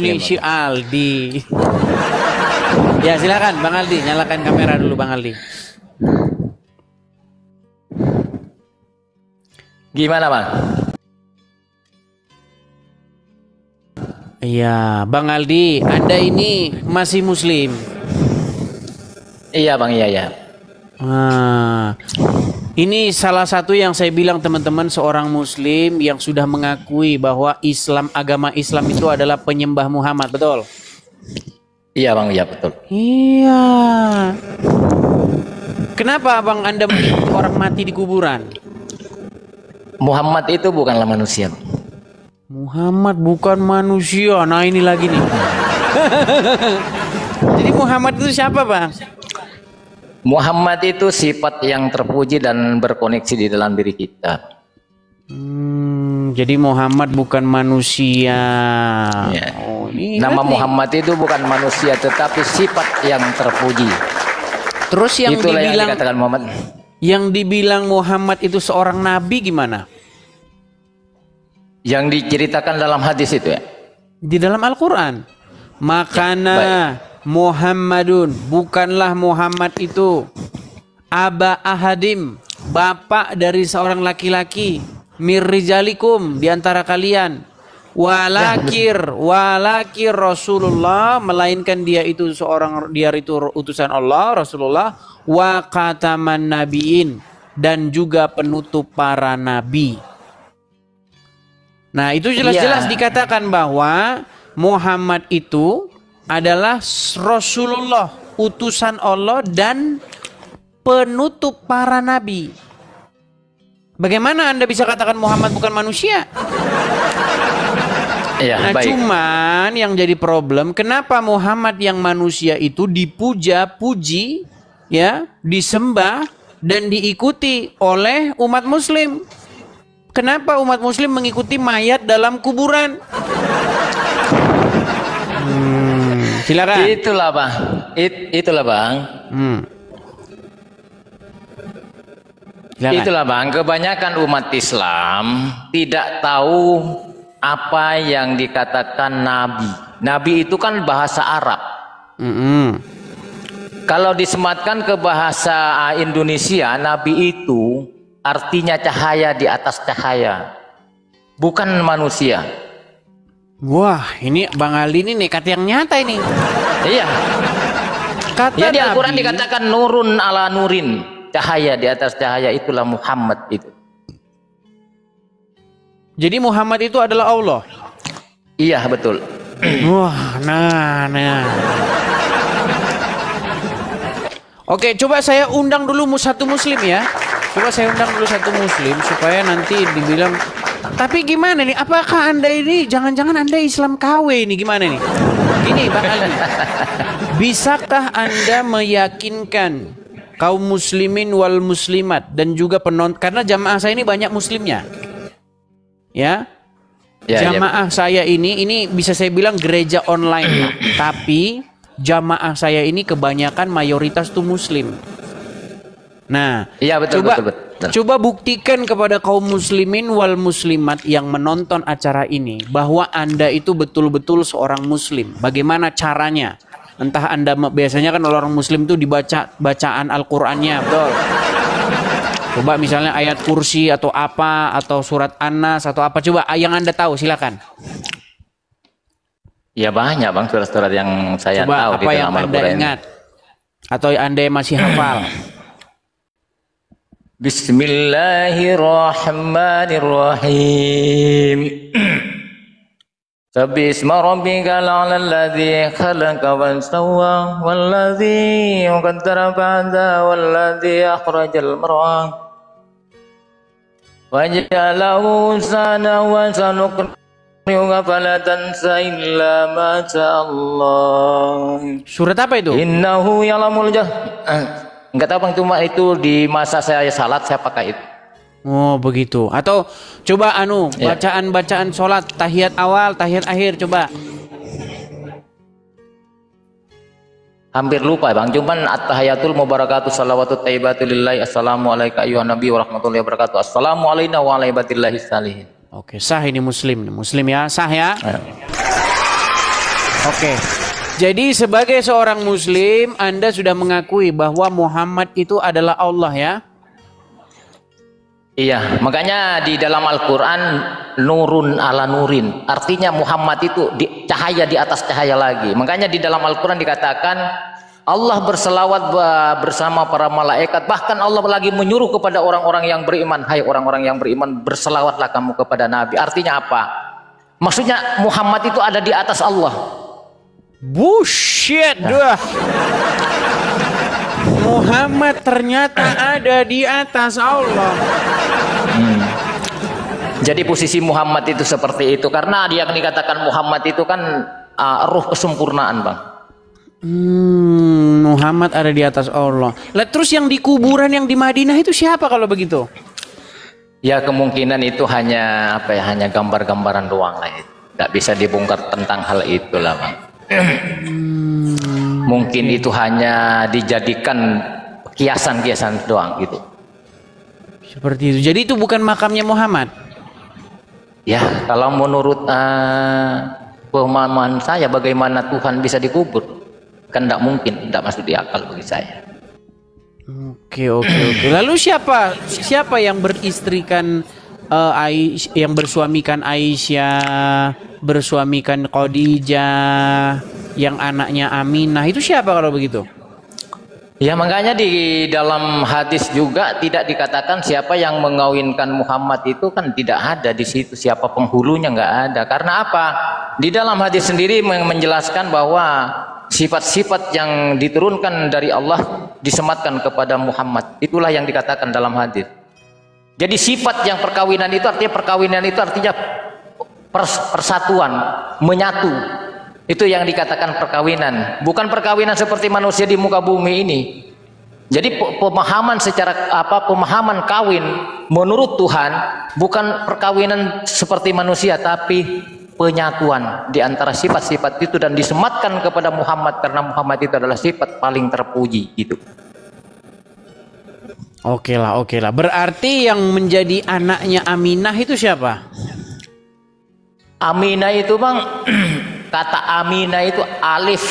Ini si Aldi. Ya silakan Bang Aldi, nyalakan kamera dulu Bang Aldi. Gimana Bang? Iya, Bang Aldi, Anda ini masih Muslim? Iya Bang, iya. Ini salah satu yang saya bilang teman-teman, seorang Muslim yang sudah mengakui bahwa agama Islam itu adalah penyembah Muhammad, betul? Iya Bang, iya betul. Iya. Kenapa Bang Anda mengikuti orang mati di kuburan? Muhammad itu bukanlah manusia. Muhammad bukan manusia. Nah ini lagi nih. Jadi Muhammad itu siapa Bang? Muhammad itu sifat yang terpuji dan berkoneksi di dalam diri kita. Jadi Muhammad bukan manusia. Ya. Nama Muhammad itu bukan manusia tetapi sifat yang terpuji. Terus yang itulah dibilang, yang dikatakan Muhammad. Yang dibilang Muhammad itu seorang nabi gimana? Yang diceritakan dalam hadis itu ya? Di dalam Al-Quran. Makana Muhammadun, bukanlah Muhammad itu aba ahadim, bapak dari seorang laki-laki, mirrijalikum, diantara kalian, walakir Rasulullah, melainkan dia itu utusan Allah, Rasulullah, wa khataman nabiin, dan juga penutup para nabi. Nah itu jelas-jelas dikatakan bahwa Muhammad itu adalah Rasulullah, utusan Allah dan penutup para nabi. Bagaimana Anda bisa katakan Muhammad bukan manusia? Nah cuman yang jadi problem, kenapa Muhammad yang manusia itu dipuja-puji, ya, disembah dan diikuti oleh umat Muslim? Kenapa umat Muslim mengikuti mayat dalam kuburan? Silakan. Itulah Bang. Itulah Bang. Itulah Bang. Kebanyakan umat Islam tidak tahu apa yang dikatakan Nabi. Nabi itu kan bahasa Arab. Kalau disematkan ke bahasa Indonesia, Nabi itu artinya cahaya di atas cahaya, bukan manusia. Wah, ini Bang Ali ini nekat yang nyata ini. Iya. Kata ya, di Al-Quran Nabi, dikatakan nurun ala nurin, cahaya di atas cahaya, itulah Muhammad itu. Jadi Muhammad itu adalah Allah. Iya betul. Wah, nah. Oke, coba saya undang dulu satu Muslim ya. Coba saya undang dulu satu Muslim supaya nanti dibilang. Tapi gimana nih? Apakah Anda ini jangan-jangan Anda Islam KW ini gimana nih? Gini Bang Ali. Bisakah Anda meyakinkan kaum muslimin wal muslimat dan juga penonton, karena jamaah saya ini banyak muslimnya. Ya. Jamaah saya ini bisa saya bilang gereja online, tapi jamaah saya ini kebanyakan mayoritas tuh muslim. Nah, iya, betul. Coba buktikan kepada kaum muslimin wal muslimat yang menonton acara ini bahwa Anda itu betul-betul seorang muslim. Bagaimana caranya? Entah Anda biasanya kan orang muslim itu dibaca bacaan Al-Qur'annya, betul. Coba misalnya ayat kursi atau apa, atau surat An-Nas atau apa, coba yang Anda tahu silakan. Ya banyak Bang surat-surat yang saya coba, tahu apa yang Anda ingat atau Anda masih hafal. Bismillahirrahmanirrahim. Sabbihisma rabbikal a'la alladzi khalaqa wa sawwa walladzi qaddara fahada walladzi akhrajal mar'a wa ja'alahu sana wa sanuqri'uka fala tansa illa ma Allah. Surat apa itu? Innahu ya'lamul enggak tahu Bang, cuma itu di masa saya salat saya pakai itu. Oh begitu. Atau coba bacaan-bacaan sholat, tahiyat awal, tahiyat akhir, coba. Hampir lupa Bang, cuman at-tahiyatul mubarakatuh salawatu thayyibatu lillahi, assalamu alayka ayyuhan nabi wa rahmatullahi wa barakatuh, assalamu alayna wa ala ibadillahi salihin. Oke, sah ini muslim ya, sah ya. Oke. Jadi sebagai seorang muslim, Anda sudah mengakui bahwa Muhammad itu adalah Allah ya? Iya, makanya di dalam Al-Quran nurun ala nurin, artinya Muhammad itu cahaya di atas cahaya lagi. Makanya di dalam Al-Quran dikatakan Allah berselawat bersama para malaikat. Bahkan Allah lagi menyuruh kepada orang-orang yang beriman, hai orang-orang yang beriman, berselawatlah kamu kepada Nabi. Artinya apa? Maksudnya Muhammad itu ada di atas Allah. Bullshit, dua. Muhammad ternyata ada di atas Allah. Jadi posisi Muhammad itu seperti itu karena dia dikatakan Muhammad itu kan ruh kesempurnaan, Bang. Muhammad ada di atas Allah. Lah terus yang di kuburan yang di Madinah itu siapa kalau begitu? Ya kemungkinan itu hanya apa ya, hanya gambar-gambaran doang lah. Tidak bisa dibongkar tentang hal itulah, Bang. Mungkin itu hanya dijadikan kiasan-kiasan doang gitu. Seperti itu. Jadi itu bukan makamnya Muhammad. Ya, kalau menurut pemahaman saya, bagaimana Tuhan bisa dikubur? Kan tidak mungkin, tidak masuk di akal bagi saya. Oke. Lalu siapa yang beristrikan yang bersuamikan Aisyah, bersuamikan Khadijah, yang anaknya Aminah, itu siapa kalau begitu? Ya makanya di dalam hadis juga tidak dikatakan siapa yang mengawinkan Muhammad, itu kan tidak ada di situ, siapa penghulunya nggak ada. Karena apa? Di dalam hadis sendiri menjelaskan bahwa sifat-sifat yang diturunkan dari Allah disematkan kepada Muhammad. Itulah yang dikatakan dalam hadis. Jadi sifat yang perkawinan itu artinya persatuan, menyatu. Itu yang dikatakan perkawinan, bukan perkawinan seperti manusia di muka bumi ini. Jadi pemahaman pemahaman kawin menurut Tuhan bukan perkawinan seperti manusia, tapi penyatuan di antara sifat-sifat itu dan disematkan kepada Muhammad karena Muhammad itu adalah sifat paling terpuji gitu. Oke lah. Berarti yang menjadi anaknya Aminah itu siapa? Aminah itu, Bang, kata Aminah itu alif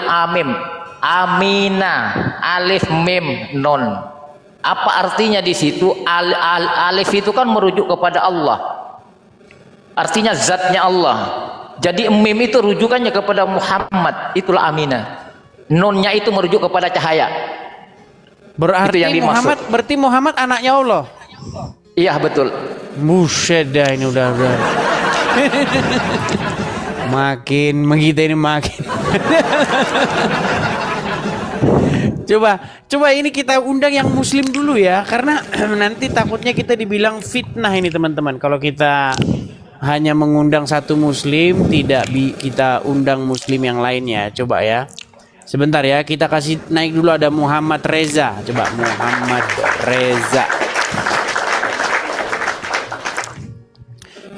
amim, Aminah alif mim non. Apa artinya di situ? Alif itu kan merujuk kepada Allah, artinya zatnya Allah. Jadi mim itu rujukannya kepada Muhammad, itulah Aminah. Nonnya itu merujuk kepada cahaya. Berarti Muhammad anaknya Allah. Iya betul. Buset dah ini udah. Makin Coba ini kita undang yang muslim dulu ya, karena nanti takutnya kita dibilang fitnah ini teman-teman. Kalau kita hanya mengundang satu muslim, tidak kita undang muslim yang lainnya. Coba ya. Sebentar ya, kita kasih naik dulu, ada Muhammad Reza. Coba Muhammad Reza.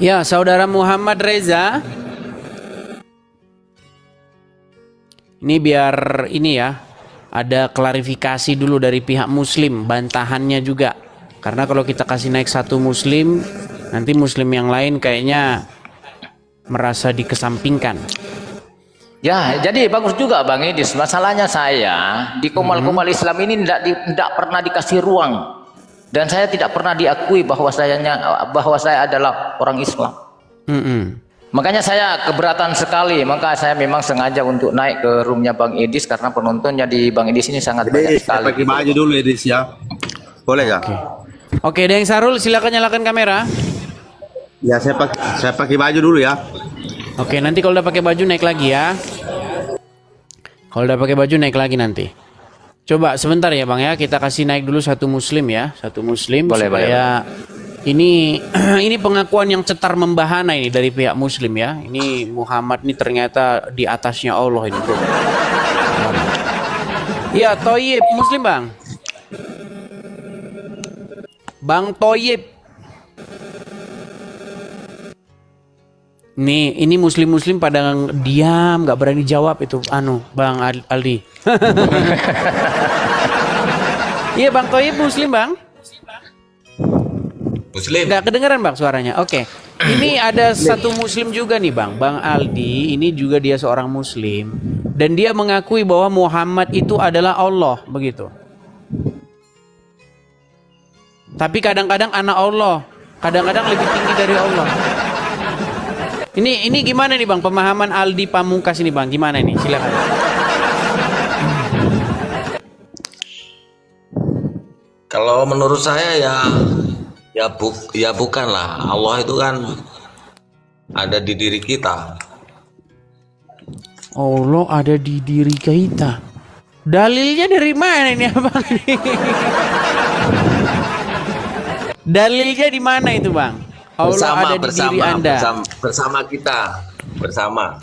Ya, saudara Muhammad Reza. Ini biar ini ya, ada klarifikasi dulu dari pihak muslim, bantahannya juga. Karena kalau kita kasih naik satu muslim, nanti muslim yang lain kayaknya merasa dikesampingkan. Ya, jadi bagus juga Bang Idis. Masalahnya saya di Komal-Komal Islam ini tidak pernah dikasih ruang, dan saya tidak pernah diakui bahwa saya adalah orang Islam. Makanya saya keberatan sekali. Maka saya memang sengaja untuk naik ke roomnya Bang Idis karena penontonnya di Bang Idis ini sangat banyak sekali. Saya pakai baju dulu Idis ya, boleh nggak? Oke, Deng Sarul, silakan nyalakan kamera. Ya saya pakai baju dulu ya. Oke, nanti kalau udah pakai baju naik lagi ya. Kalau udah pakai baju naik lagi nanti. Coba sebentar ya Bang ya, kita kasih naik dulu satu muslim ya, satu muslim boleh, supaya ini ini pengakuan yang cetar membahana ini dari pihak muslim ya. Ini Muhammad ini ternyata di atasnya Allah ini, Bro. Iya, Toyib muslim Bang. Bang Toyib. Nih, ini muslim-muslim pada diam, nggak berani jawab itu, Bang Aldi. Iya, Bang Toyib muslim, Bang. Muslim. Nggak kedengeran, Bang, suaranya. Oke. Ini ada satu muslim juga nih Bang, Bang Aldi, ini juga dia seorang muslim dan dia mengakui bahwa Muhammad itu adalah Allah, begitu. Tapi kadang-kadang anak Allah, kadang-kadang lebih tinggi dari Allah. Ini gimana nih Bang, pemahaman Aldi Pamungkas ini Bang, gimana nih? Silakan. Kalau menurut saya ya bukanlah. Allah itu kan ada di diri kita. Allah ada di diri kita. Dalilnya dari mana ini Abang? Dalilnya di mana itu Bang? Allah ada di diri Anda. Bersama kita, bersama.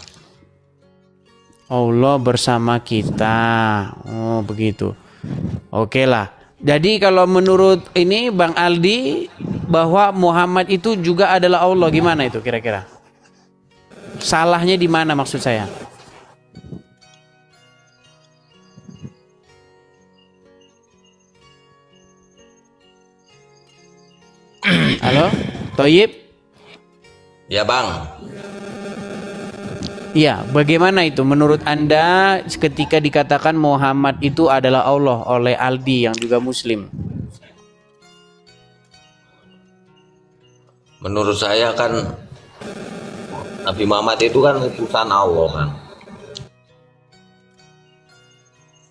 Allah bersama kita. Oh begitu. Oke lah. Jadi kalau menurut ini Bang Aldi bahwa Muhammad itu juga adalah Allah, gimana itu kira-kira? Salahnya di mana maksud saya? Halo, Toyib? Ya Bang. Iya, bagaimana itu menurut Anda ketika dikatakan Muhammad itu adalah Allah oleh Aldi yang juga muslim? Menurut saya kan Nabi Muhammad itu kan utusan Allah kan.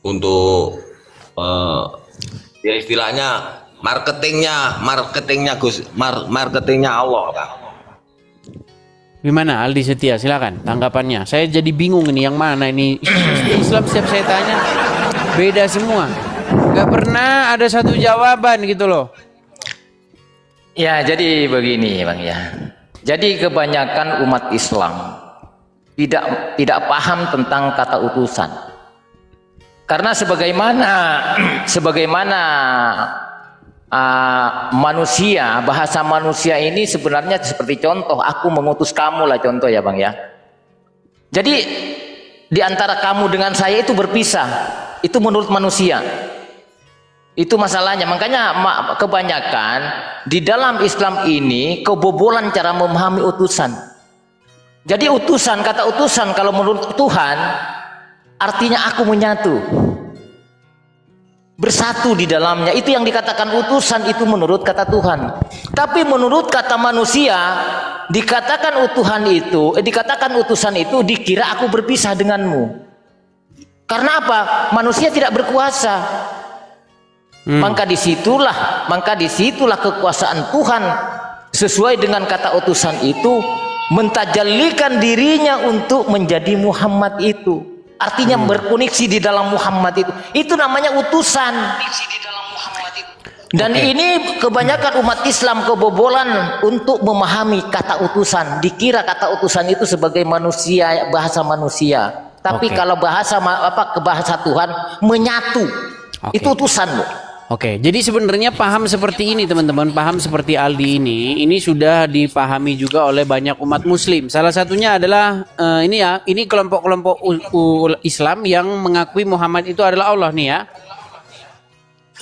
Untuk ya istilahnya marketingnya Allah kan. Gimana Aldi Setia, silakan tanggapannya. Saya jadi bingung ini yang mana ini. Islam setiap saya tanya beda semua. Gak pernah ada satu jawaban gitu loh. Ya, jadi begini Bang ya. Jadi kebanyakan umat Islam tidak paham tentang kata utusan. Karena sebagaimana manusia, bahasa manusia ini sebenarnya seperti contoh, aku mengutus kamu lah contoh ya Bang ya. Jadi di antara kamu dengan saya itu berpisah, itu menurut manusia. Itu masalahnya. Makanya kebanyakan di dalam Islam ini kebobolan cara memahami utusan. Jadi kata utusan kalau menurut Tuhan artinya aku menyatu, bersatu di dalamnya. Itu yang dikatakan utusan itu menurut kata Tuhan. Tapi menurut kata manusia dikatakan utusan itu dikira aku berpisah denganmu. Karena apa? Manusia tidak berkuasa. Maka disitulah kekuasaan Tuhan sesuai dengan kata utusan itu mentajallikan dirinya untuk menjadi Muhammad itu. Artinya berkoneksi di dalam Muhammad itu. Itu namanya utusan. Dan ini kebanyakan umat Islam kebobolan untuk memahami kata utusan. Dikira kata utusan itu sebagai manusia, bahasa manusia. Tapi kalau bahasa Tuhan menyatu. Itu utusan, Bu. Oke, jadi sebenarnya paham seperti ini teman-teman, paham seperti Aldi ini sudah dipahami juga oleh banyak umat muslim. Salah satunya adalah ini kelompok-kelompok Islam yang mengakui Muhammad itu adalah Allah nih ya.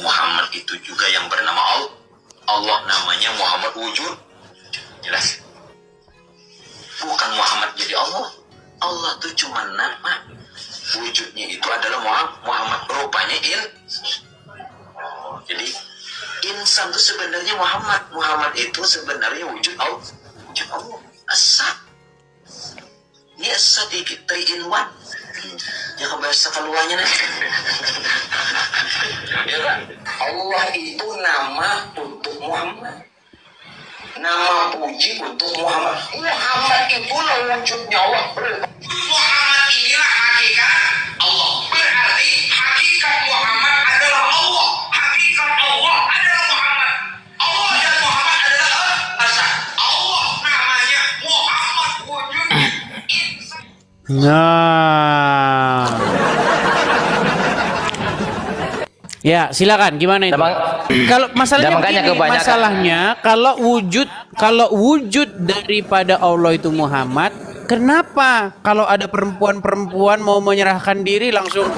Muhammad itu juga yang bernama Allah. Allah namanya Muhammad wujud. Jelas. Bukan Muhammad jadi Allah. Allah itu cuma nama. Wujudnya itu adalah Muhammad. Rupanya jadi insan itu sebenarnya Muhammad itu sebenarnya wujud Allah. Wujud Allah. Asa. Ini asa 3 in 1. Jangan bahasa keluarnya nih. Ya kan? Allah itu nama untuk Muhammad. Nama puji untuk Muhammad. Muhammad itulah wujudnya Allah. Muhammad inilah hakikat Allah. Berarti hakikat Muhammad adalah Allah. Hakikat Allah adalah Muhammad. Allah dan Muhammad adalah asa. Allah namanya Muhammad wujudnya. Nah. Ya, silakan gimana itu? Kalau masalahnya kalau wujud daripada Allah itu Muhammad, kenapa kalau ada perempuan mau menyerahkan diri langsung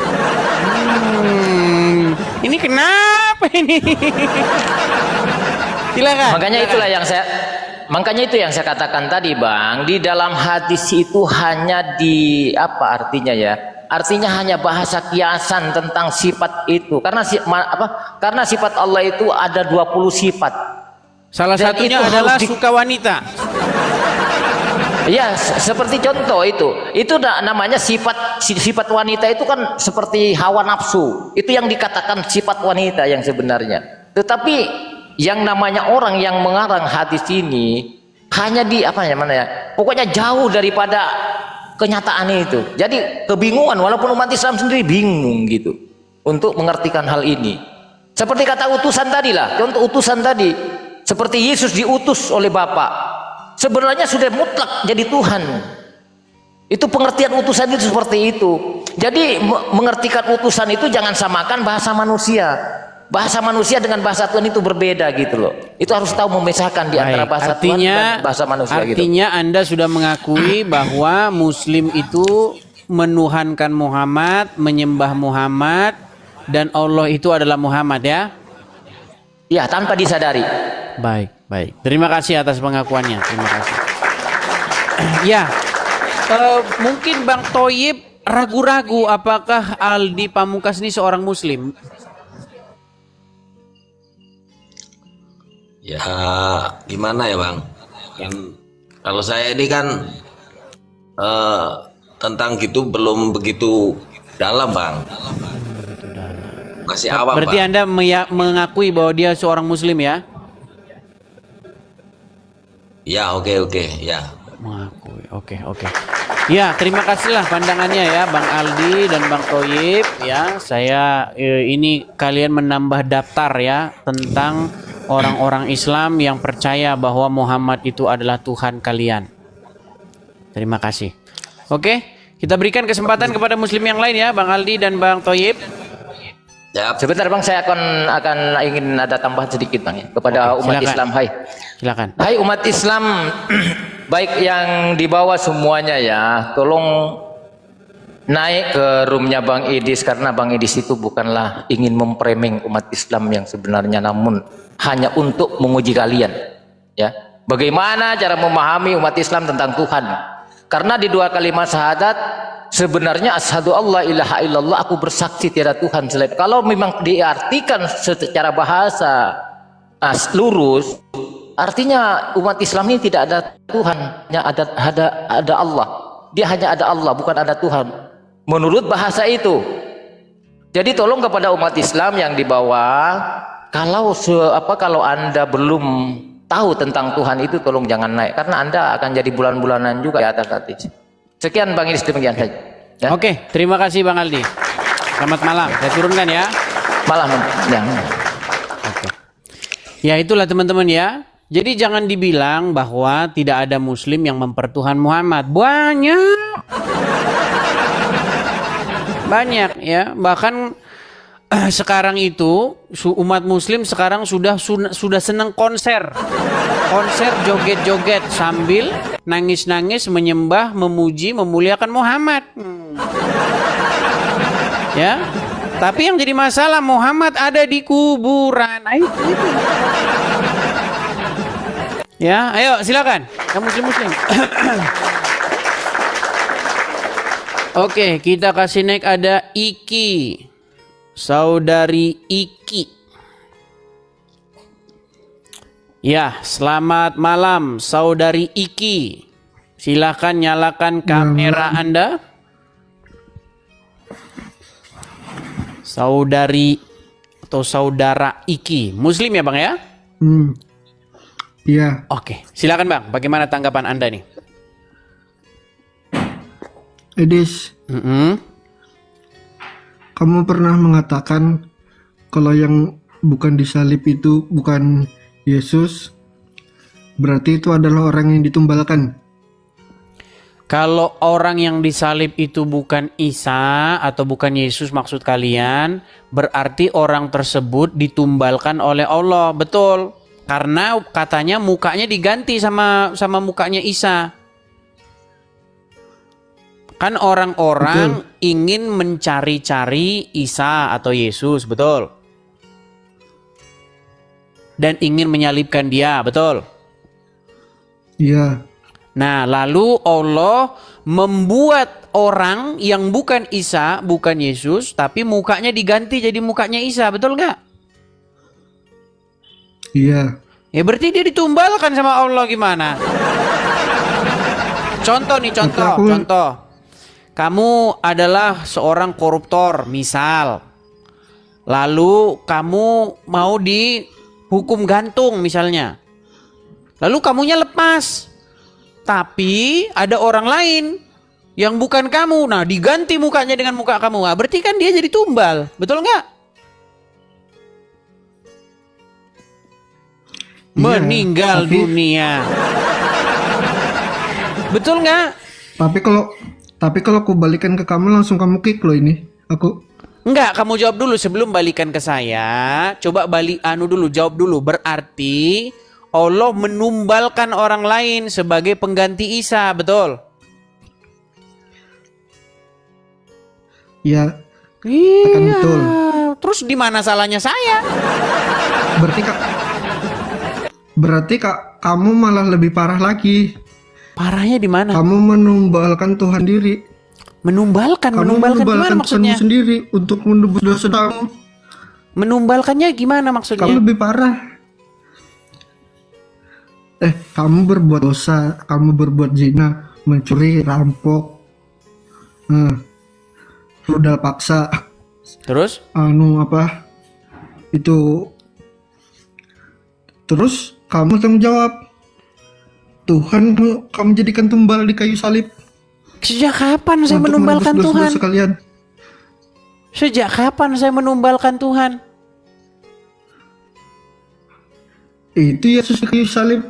ini kenapa ini? Silakan. makanya itu yang saya katakan tadi Bang, di dalam hadis itu hanya di apa artinya ya? Artinya hanya bahasa kiasan tentang sifat itu. Karena karena sifat Allah itu ada 20 sifat. Salah Dan satunya itu adalah harus suka wanita. Ya, seperti contoh itu. Itu namanya sifat wanita itu kan seperti hawa nafsu. Itu yang dikatakan sifat wanita yang sebenarnya. Tetapi yang namanya orang yang mengarang hadis ini hanya di apa ya mana ya? Pokoknya jauh daripada kenyataan itu. Jadi kebingungan walaupun umat Islam sendiri bingung gitu untuk mengertikan hal ini. Seperti kata utusan tadi lah, contoh utusan tadi. Seperti Yesus diutus oleh Bapa. Sebenarnya sudah mutlak jadi Tuhan. Itu pengertian utusan itu seperti itu. Jadi mengertikan utusan itu jangan samakan bahasa manusia. Bahasa manusia dengan bahasa Tuhan itu berbeda gitu loh. Itu harus tahu memisahkan di antara bahasa Tuhan dan bahasa manusia gitu. Artinya Anda sudah mengakui bahwa Muslim itu menuhankan Muhammad, menyembah Muhammad, dan Allah itu adalah Muhammad ya? Ya, tanpa disadari. Baik, baik. Terima kasih atas pengakuannya. Terima kasih. Ya, mungkin Bang Thoyib ragu-ragu apakah Aldi Pamungkas ini seorang Muslim? Ya gimana ya Bang, kan kalau saya ini kan tentang gitu belum begitu dalam Bang, masih awam. Berarti Bang. Anda mengakui bahwa dia seorang Muslim ya? Ya oke ya. Mengakui, oke. Ya, terima kasihlah pandangannya ya Bang Aldi dan Bang Thoyib ya. Saya ini kalian menambah daftar ya tentang orang-orang Islam yang percaya bahwa Muhammad itu adalah Tuhan kalian. Terima kasih. Oke, kita berikan kesempatan kepada Muslim yang lain ya, Bang Aldi dan Bang Thoyib. Ya. Sebentar Bang, saya akan ingin ada tambahan sedikit Bang ya, kepada Oke, umat silakan. Islam. Hai. Silakan. Hai umat Islam, baik yang di bawah semuanya ya, tolong naik ke roomnya Bang Idis, karena Bang Idis itu bukanlah ingin memframing umat Islam yang sebenarnya, namun hanya untuk menguji kalian ya. Bagaimana cara memahami umat Islam tentang Tuhan? Karena di dua kalimat syahadat sebenarnya asyhadu alla ilaha illallah, aku bersaksi tiada Tuhan selain. Kalau memang diartikan secara bahasa lurus, artinya umat Islam ini tidak ada Tuhan, hanya ada Allah. Dia hanya ada Allah, bukan ada Tuhan. Menurut bahasa itu. Jadi tolong kepada umat Islam yang di bawah, kalau Anda belum tahu tentang Tuhan itu, tolong jangan naik, karena Anda akan jadi bulan-bulanan juga di atas hati. Sekian Bang Idis, demikian saja. Ya? Oke, terima kasih Bang Aldi. Selamat malam. Saya turunkan ya. Malam. Ya. Oke. Ya itulah teman-teman ya. Jadi jangan dibilang bahwa tidak ada Muslim yang mempertuhan Muhammad. Banyak ya. Bahkan sekarang itu umat Muslim sekarang sudah senang konser joget-joget sambil nangis-nangis menyembah, memuji, memuliakan Muhammad. Ya, tapi yang jadi masalah Muhammad ada di kuburan. Ayo. Ya, ayo silakan yang muslim. Oke, kita kasih naik, ada Iki. Saudari Iki. Ya, selamat malam Saudari Iki. Silakan nyalakan kamera Anda. Saudari atau saudara Iki. Muslim ya Bang ya? Iya. Oke, silakan Bang. Bagaimana tanggapan Anda nih? Edis, kamu pernah mengatakan kalau yang bukan disalib itu bukan Yesus, berarti itu adalah orang yang ditumbalkan. Kalau orang yang disalib itu bukan Isa atau bukan Yesus maksud kalian, berarti orang tersebut ditumbalkan oleh Allah. Betul. Karena katanya mukanya diganti sama mukanya Isa. Kan orang-orang ingin mencari-cari Isa atau Yesus, betul? Dan ingin menyalibkan dia, betul? Iya. Nah, lalu Allah membuat orang yang bukan Isa, bukan Yesus, tapi mukanya diganti jadi mukanya Isa, betul nggak? Iya. Ya berarti dia ditumbalkan sama Allah gimana? Contoh nih, contoh. Kamu adalah seorang koruptor, misal. Lalu kamu mau dihukum gantung misalnya. Lalu kamunya lepas. Tapi ada orang lain yang bukan kamu. Nah, diganti mukanya dengan muka kamu. Nah, berarti kan dia jadi tumbal. Betul nggak? Iya, Meninggal dunia. Betul nggak? Tapi kalau aku balikan ke kamu langsung kamu kick loh ini. Aku Enggak, kamu jawab dulu sebelum balikan ke saya. Coba jawab dulu. Berarti Allah menumbalkan orang lain sebagai pengganti Isa, betul? ya Iya. akan betul. Terus di mana salahnya saya? Berarti kak kamu malah lebih parah lagi. Parahnya di mana? Kamu menumbalkan Tuhan diri. Menumbalkan Kamu gimana menumbalkan maksudnya? Tuhanmu sendiri untuk menebus dosa kamu. Menumbalkannya gimana maksudnya? Kamu lebih parah. Kamu berbuat dosa, kamu berbuat zina, mencuri, rampok, rudal paksa, Terus? Terus kamu tanggung jawab. Tuhan kamu jadikan tumbal di kayu salib. Sejak kapan saya untuk menumbalkan menebus Tuhan? dosa-dosa kalian. Sejak kapan saya menumbalkan Tuhan? Itu Yesus di kayu salib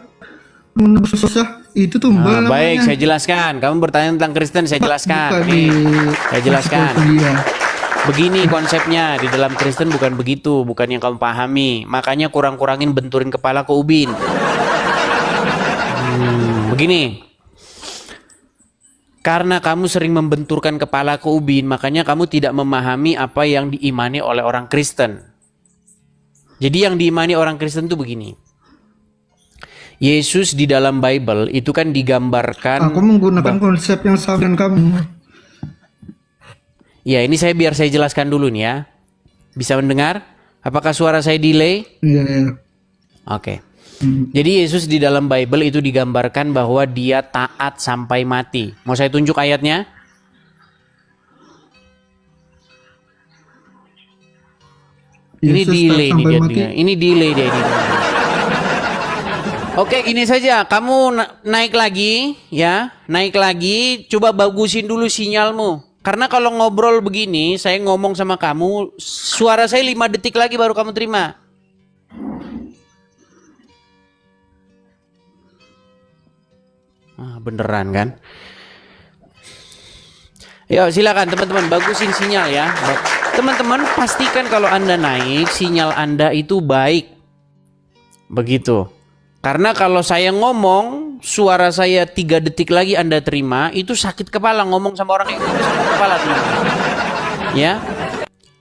menebus dosa. Itu tumbal namanya. Baik, saya jelaskan. Kamu bertanya tentang Kristen, saya jelaskan. Bukan Nih, di- saya jelaskan. kuliah. Begini konsepnya, di dalam Kristen bukan begitu, bukan yang kamu pahami. Makanya kurang-kurangin benturin kepala ke ubin. Begini. Karena kamu sering membenturkan kepala ke ubin, makanya kamu tidak memahami apa yang diimani oleh orang Kristen. Jadi yang diimani orang Kristen itu begini. Yesus di dalam Bible itu kan digambarkan. Aku menggunakan konsep yang sama dengan kamu. Ya, ini biar saya jelaskan dulu nih ya. Bisa mendengar? Apakah suara saya delay? Iya, iya. Oke. Jadi Yesus di dalam Bible itu digambarkan bahwa dia taat sampai mati. Mau saya tunjuk ayatnya? Ini Yesus delay taat nih sampai dia. mati. Ini delay dia ini. Oke, gini saja. Kamu naik lagi ya. Naik lagi, coba bagusin dulu sinyalmu. Karena kalau ngobrol begini, saya ngomong sama kamu, suara saya 5 detik lagi baru kamu terima. Beneran kan? Yuk silakan teman-teman, bagusin sinyal ya. Teman-teman pastikan kalau Anda naik, sinyal Anda itu baik. Begitu. Karena kalau saya ngomong, suara saya 3 detik lagi Anda terima, itu sakit kepala ngomong sama orang yang sakit kepala. Teman-teman. Ya.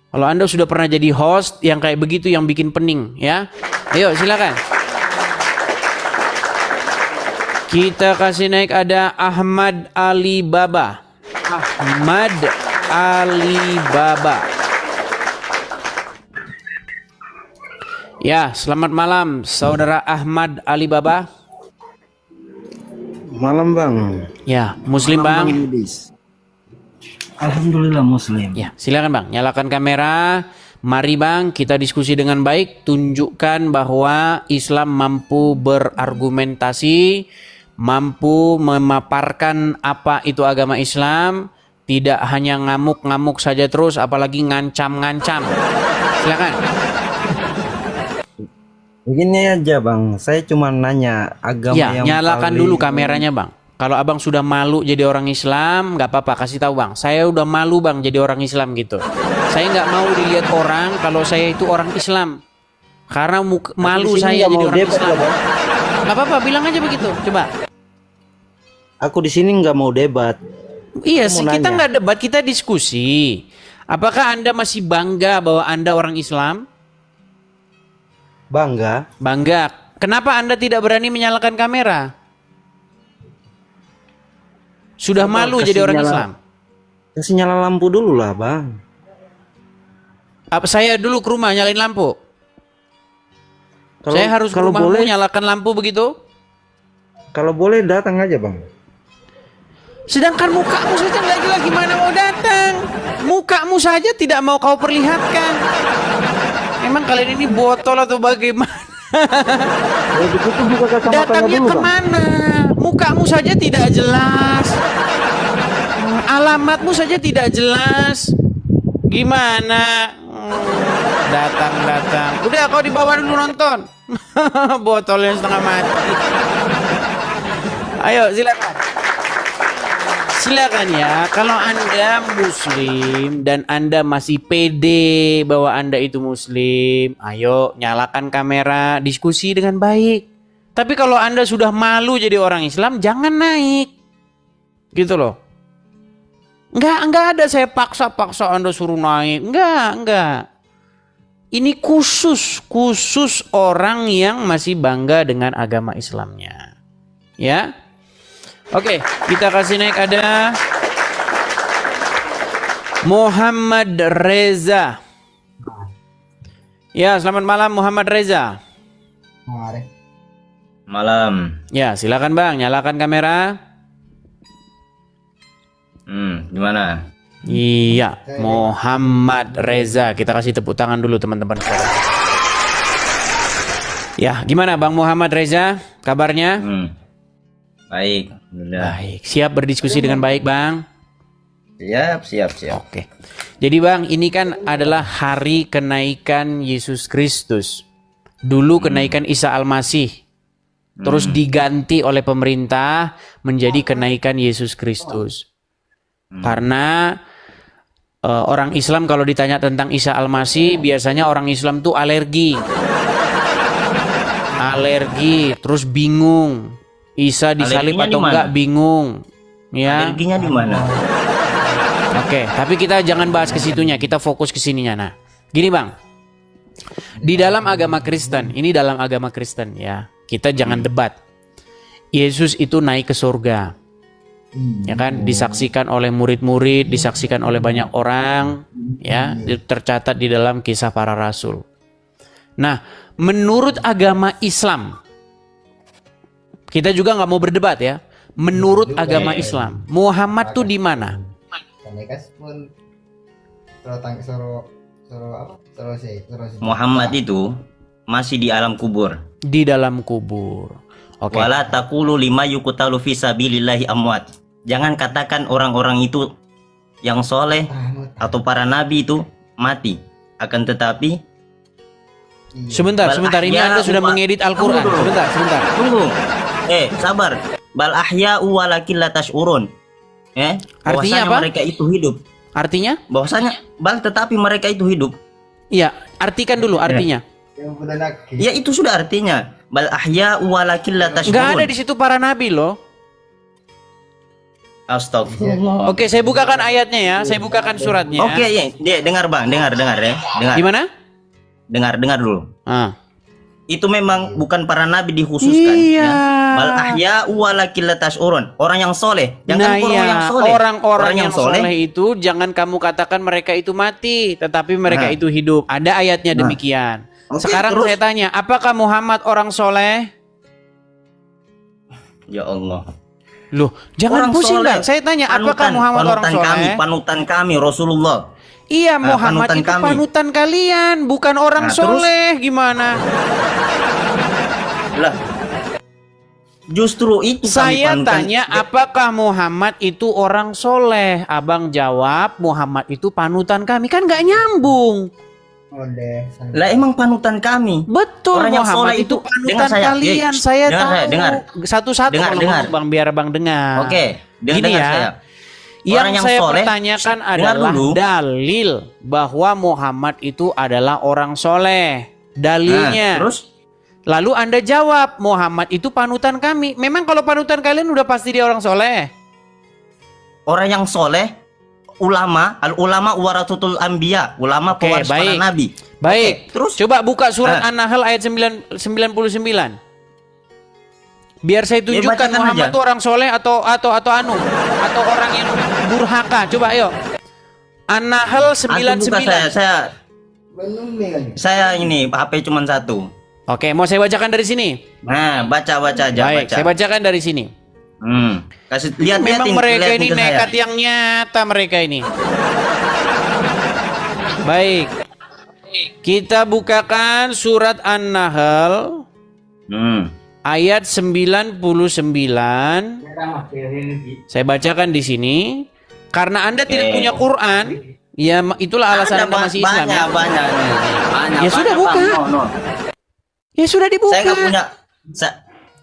Kalau Anda sudah pernah jadi host yang kayak begitu yang bikin pening ya. Ayo silakan. Kita kasih naik ada Ahmad Alibaba. Ahmad Alibaba. Ya, selamat malam saudara Ahmad Alibaba. Malam bang. Ya, Muslim bang. Yudis. Alhamdulillah Muslim. Ya, silakan bang, nyalakan kamera. Mari bang, kita diskusi dengan baik. Tunjukkan bahwa Islam mampu berargumentasi, mampu memaparkan apa itu agama Islam, tidak hanya ngamuk-ngamuk saja terus, apalagi ngancam-ngancam. Silakan. Begini aja bang, saya cuma nanya agama Ya, yang nyalakan paling- dulu kameranya bang. Kalau abang sudah malu jadi orang Islam, nggak apa-apa, kasih tahu bang. Saya udah malu bang jadi orang Islam gitu. Saya nggak mau dilihat orang kalau saya itu orang Islam. Karena malu di sini saya nggak jadi mau orang debat Islam. ya, Bang. Nggak apa-apa, bilang aja begitu. Coba. Aku di sini nggak mau debat. Iya Aku sih, mau kita nanya. nggak debat, kita diskusi. Apakah Anda masih bangga bahwa Anda orang Islam? Bangga. Bangga. Kenapa Anda tidak berani menyalakan kamera? Sudah malu Kasih jadi orang nyala- Islam. Kasih nyala lampu dulu lah bang. Apa saya dulu ke rumah nyalain lampu? Saya harus ke kalau rumahmu boleh, nyalakan lampu begitu? kalau boleh datang aja bang. Sedangkan mukamu saja nggak jelas, gimana mau datang? Mukamu saja tidak mau kau perlihatkan. Emang kalian ini botol atau bagaimana? Begitu buka kacamatanya Datangnya dulu bang. kemana? Mukamu saja tidak jelas. Alamatmu saja tidak jelas. Gimana? Datang. Udah kau dibawa dulu nonton. Botolnya setengah mati. Ayo silakan. Silakan ya, kalau Anda muslim dan Anda masih pede bahwa Anda itu muslim, ayo nyalakan kamera, diskusi dengan baik. Tapi kalau Anda sudah malu jadi orang Islam, jangan naik. Gitu loh. Enggak ada saya paksa Anda suruh naik. Enggak. Ini khusus orang yang masih bangga dengan agama Islamnya. Ya. Oke, kita kasih naik ada Muhammad Reza. Ya, selamat malam Muhammad Reza. Malam. Ya, silakan Bang, nyalakan kamera. Gimana? Iya, Muhammad Reza. Kita kasih tepuk tangan dulu teman-teman. Ya, gimana Bang Muhammad Reza? Kabarnya? Baik, alhamdulillah. Baik, siap berdiskusi dengan baik Bang? Siap. Oke. Jadi Bang, ini kan adalah hari kenaikan Yesus Kristus. Dulu kenaikan Isa Al-Masih. Terus diganti oleh pemerintah menjadi kenaikan Yesus Kristus. Karena orang Islam kalau ditanya tentang Isa Al-Masih, biasanya orang Islam tuh alergi, terus bingung. Isa disalib Alerginya atau di mana? enggak bingung. Ya. Alerginya di mana? Oke, tapi kita jangan bahas ke situnya, kita fokus ke sininya. Nah, gini Bang. Di dalam agama Kristen, ini dalam agama Kristen ya. Kita jangan debat. Yesus itu naik ke surga. Ya kan, disaksikan oleh murid-murid, disaksikan oleh banyak orang, ya, tercatat di dalam Kisah Para Rasul. Nah, menurut agama Islam, kita juga nggak mau berdebat ya. Menurut agama Islam, Muhammad tuh di mana? Muhammad itu masih di alam kubur. Di dalam kubur. Oke. Wala taqulu lima yuqtalu fi sabilillahi amwat. Jangan katakan orang-orang itu yang soleh atau para nabi itu mati. Akan tetapi Sebentar, ini Anda sudah mengedit Al-Quran. Sebentar. Tunggu. Sabar. Bal ahya'u walakin la tash'urun. Artinya Bahwasanya apa? mereka itu hidup. Artinya? Bahwasanya tetapi mereka itu hidup. Iya, artikan dulu artinya. Ya itu sudah artinya. Bal ahya'u walakin la tash'urun. Nggak ada di situ para nabi loh. Astagfirullah. Oke, saya bukakan ayatnya ya. Saya bukakan suratnya. Oke, ya. Dengar Bang, dengar ya. Dengar. Gimana? Dengar dulu. Itu memang bukan para nabi dikhususkan. Iya. Ya. Bal ahya'u walakin la tash'urun. Orang yang soleh. Jangan yang soleh. Orang yang soleh itu jangan kamu katakan mereka itu mati, tetapi mereka itu hidup. Ada ayatnya demikian. Oke, sekarang terus? saya tanya, apakah Muhammad orang soleh? Ya Allah. Loh, jangan Orang pusing soleh. Bang. Saya tanya, apakah Muhammad orang soleh? Panutan kami Rasulullah. Iya, Muhammad panutan itu kami. panutan kalian, bukan orang soleh. Gimana? Lah, justru itu Saya kami panutan. tanya, apakah Muhammad itu orang soleh? Abang jawab, Muhammad itu panutan kami. Kan nggak nyambung. Lah emang panutan kami. Betul, Orang yang Muhammad soleh itu itu- panutan dengar saya. kalian. Ye, Saya dengar tahu. saya, dengar. Satu-satu Dengar, kalau dengar. ngomong, Bang, biar Bang dengar. Oke, Gini dengar ya. saya. Yang Orang yang saya soleh, pertanyakan dengar adalah dulu. dalil bahwa Muhammad itu adalah orang soleh. Dalilnya. Terus? Lalu Anda jawab, Muhammad itu panutan kami. Memang kalau panutan kalian udah pasti dia orang soleh. Orang yang soleh, ulama warasatul anbiya, ulama Oke, pewaris para baik. nabi. Baik, Oke, terus? coba buka surat An-Nahl ayat 99. Biar saya tunjukkan bacakan Muhammad aja. itu orang soleh atau atau orang yang durhaka? Coba ayo. An-Nahl 99. Saya ini HP cuma satu. Oke, mau saya bacakan dari sini. Nah, baca aja. Baik, baca. saya bacakan dari sini. Kasih lihat. Memang mereka ini nekat yang nyata mereka ini. Baik. Kita bukakan surat An-Nahl ayat 99. Saya bacakan di sini. Karena Anda tidak punya Quran, ya itulah alasan Anda masih Islam. Banyak. Ya sudah buka. Ya sudah dibuka. Saya nggak punya.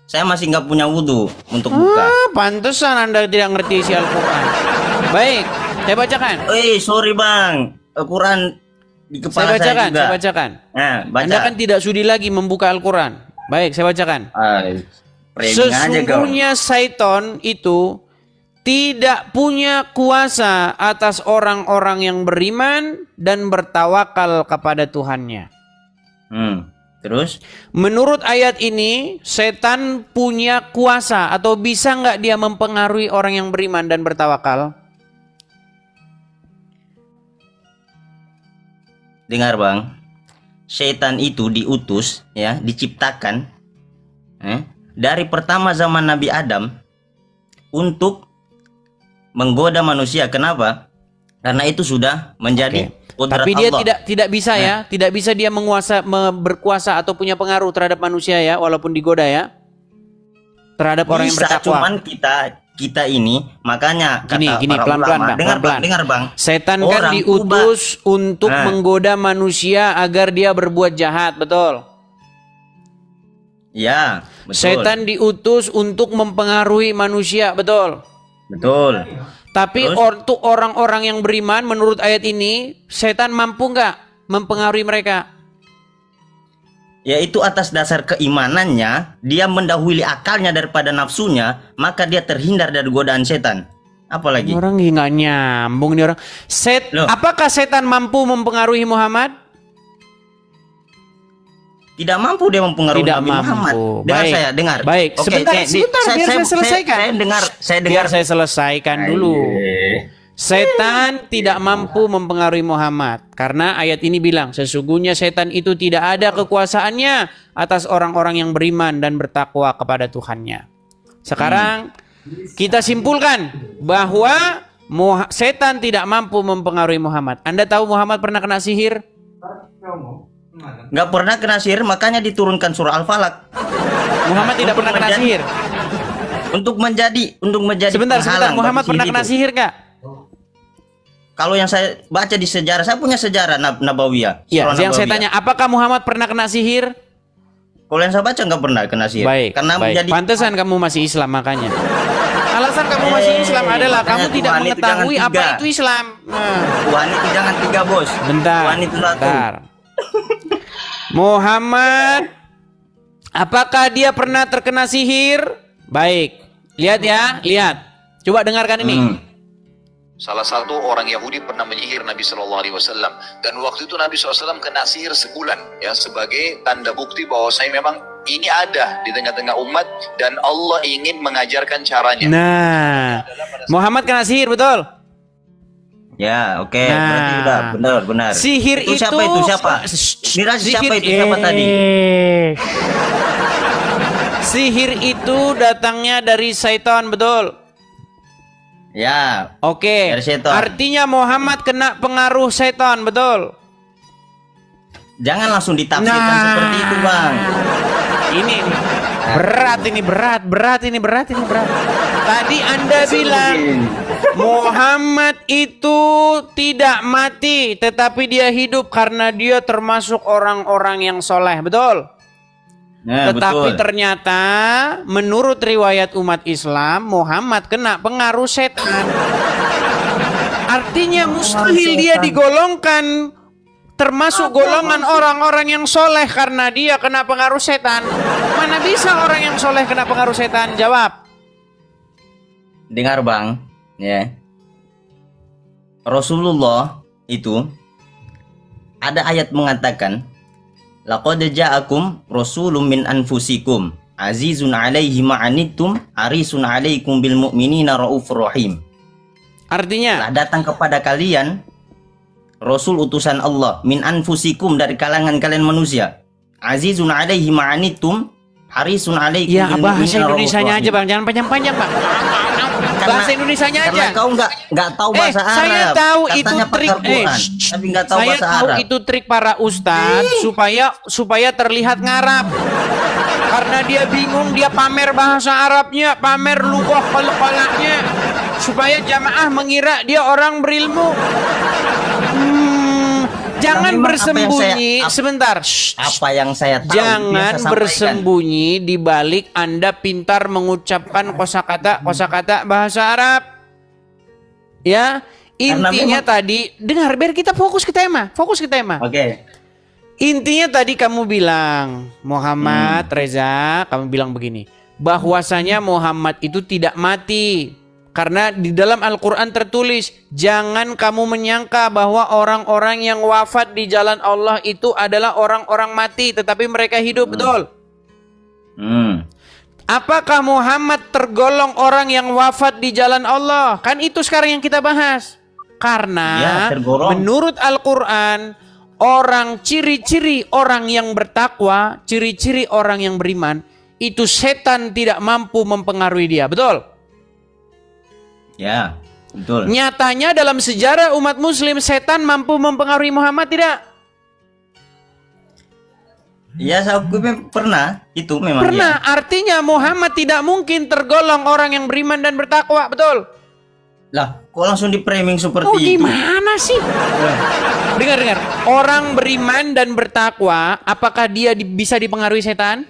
Saya masih nggak punya wudhu untuk buka. Pantesan Anda tidak ngerti isi Al-Quran. Baik, saya bacakan. Sorry bang, Al-Quran di kepala saya juga. Saya bacakan. Nah, baca. Anda kan tidak sudi lagi membuka Al-Quran. Baik, saya bacakan. Sesungguhnya Syaitan itu tidak punya kuasa atas orang-orang yang beriman dan bertawakal kepada Tuhannya. Terus? Menurut ayat ini, setan punya kuasa atau bisa nggak dia mempengaruhi orang yang beriman dan bertawakal? Dengar bang, setan itu diutus, ya, diciptakan dari pertama zaman Nabi Adam untuk menggoda manusia. Kenapa? Karena itu sudah menjadi Tapi dia tidak bisa ya, tidak bisa dia berkuasa atau punya pengaruh terhadap manusia ya, walaupun digoda ya, terhadap orang yang bertakwa. Cuman kita ini makanya kata gini, para ulama, dengar bang, setan kan diutus untuk menggoda manusia agar dia berbuat jahat, betul? Ya, betul. Setan diutus untuk mempengaruhi manusia, betul? Betul. Tapi untuk orang-orang yang beriman, menurut ayat ini, setan mampu nggak mempengaruhi mereka? Yaitu atas dasar keimanannya, dia mendahului akalnya daripada nafsunya, maka dia terhindar dari godaan setan. Apalagi? Orang nggak nyambung nih orang. Apakah setan mampu mempengaruhi Muhammad? Tidak mampu dia mempengaruhi Nabi Muhammad. Dengar. Baik, sebentar, biar saya selesaikan. Biar saya selesaikan dulu. Setan tidak mampu mempengaruhi Muhammad karena ayat ini bilang sesungguhnya setan itu tidak ada kekuasaannya atas orang-orang yang beriman dan bertakwa kepada Tuhannya. Sekarang kita simpulkan bahwa setan tidak mampu mempengaruhi Muhammad. Anda tahu Muhammad pernah kena sihir? Nggak pernah kena sihir, makanya diturunkan surah Al-Falaq. Muhammad tidak pernah kena sihir. Untuk menjadi sebentar, Muhammad pernah kena sihir nggak? Kalau yang saya baca di sejarah, saya punya sejarah Nabawiyah. Iya, yang saya tanya, apakah Muhammad pernah kena sihir? Kalau yang saya baca nggak pernah kena sihir. Baik, karena menjadi pantesan kamu masih Islam makanya. Alasan kamu masih Islam adalah kamu tidak mengetahui apa itu Islam. Tuhan itu jangan 3 bos. Bentar. Tuhan itu 1. Muhammad, apakah dia pernah terkena sihir? Baik, lihat ya, lihat. Coba dengarkan ini. Salah satu orang Yahudi pernah menyihir Nabi Shallallahu Alaihi Wasallam dan waktu itu Nabi SAW kena sihir sebulan ya sebagai tanda bukti bahwa saya memang ini ada di tengah-tengah umat dan Allah ingin mengajarkan caranya. Nah, Muhammad kena sihir betul? Ya, oke. Berarti udah benar. Sihir itu siapa itu? Siapa? Siapa itu? Siapa tadi? Sihir itu datangnya dari Syaitan, betul? Ya. Oke. Artinya Muhammad kena pengaruh Syaitan, betul? Jangan langsung ditafsirkan seperti itu, Bang. Ini berat. Tadi Anda bilang Muhammad itu tidak mati, tetapi dia hidup karena dia termasuk orang-orang yang soleh, betul? Nah, tetapi betul. Ternyata menurut riwayat umat Islam, Muhammad kena pengaruh setan. Artinya mustahil dia digolongkan termasuk golongan orang-orang yang soleh karena dia kena pengaruh setan. Mana bisa orang yang soleh kena pengaruh setan? Jawab. Dengar Bang, ya. Rasulullah itu ada ayat mengatakan, laqad ja'akum rasulun min anfusikum azizun 'alaihi ma 'anittum harisun 'alaikum bil mu'minina raufur rahim. Artinya telah datang kepada kalian Rasul utusan Allah min anfusikum, dari kalangan kalian manusia. Azizun alaihi ma'anittum harisun alaikum ya bil bahasa mu'minina Indonesianya raufur aja rahim. Bang, jangan panjang-panjang Bang. Bahasa Indonesianya aja. Karena kau nggak tahu bahasa Arab. Saya tahu Katanya itu trik. pakar Quran, tapi nggak tahu saya bahasa tahu Arab. itu trik para ustadz supaya terlihat ngarap. Karena dia bingung, dia pamer bahasa Arabnya, pamer lughah kepalanya, supaya jamaah mengira dia orang berilmu. Jangan bersembunyi sebentar. Apa yang saya tahu, Jangan biasa sampaikan. bersembunyi di balik Anda pintar mengucapkan kosakata bahasa Arab. Ya, intinya tadi dengar biar kita fokus ke tema. Oke. Intinya tadi kamu bilang Muhammad Reza, kamu bilang begini, bahwasanya Muhammad itu tidak mati. Karena di dalam Al-Quran tertulis, jangan kamu menyangka bahwa orang-orang yang wafat di jalan Allah itu adalah orang-orang mati, tetapi mereka hidup, betul? Apakah Muhammad tergolong orang yang wafat di jalan Allah? Kan itu sekarang yang kita bahas. Karena menurut Al-Quran, ciri-ciri orang yang bertakwa, ciri-ciri orang yang beriman, itu setan tidak mampu mempengaruhi dia, betul? Ya, betul. Nyatanya dalam sejarah umat muslim, setan mampu mempengaruhi Muhammad tidak? Ya, saya pernah. Itu memang pernah. ya. Artinya Muhammad tidak mungkin tergolong orang yang beriman dan bertakwa, betul? Lah, kok langsung di framing seperti itu? Gimana sih? Dengar. Orang beriman dan bertakwa, apakah dia bisa dipengaruhi setan?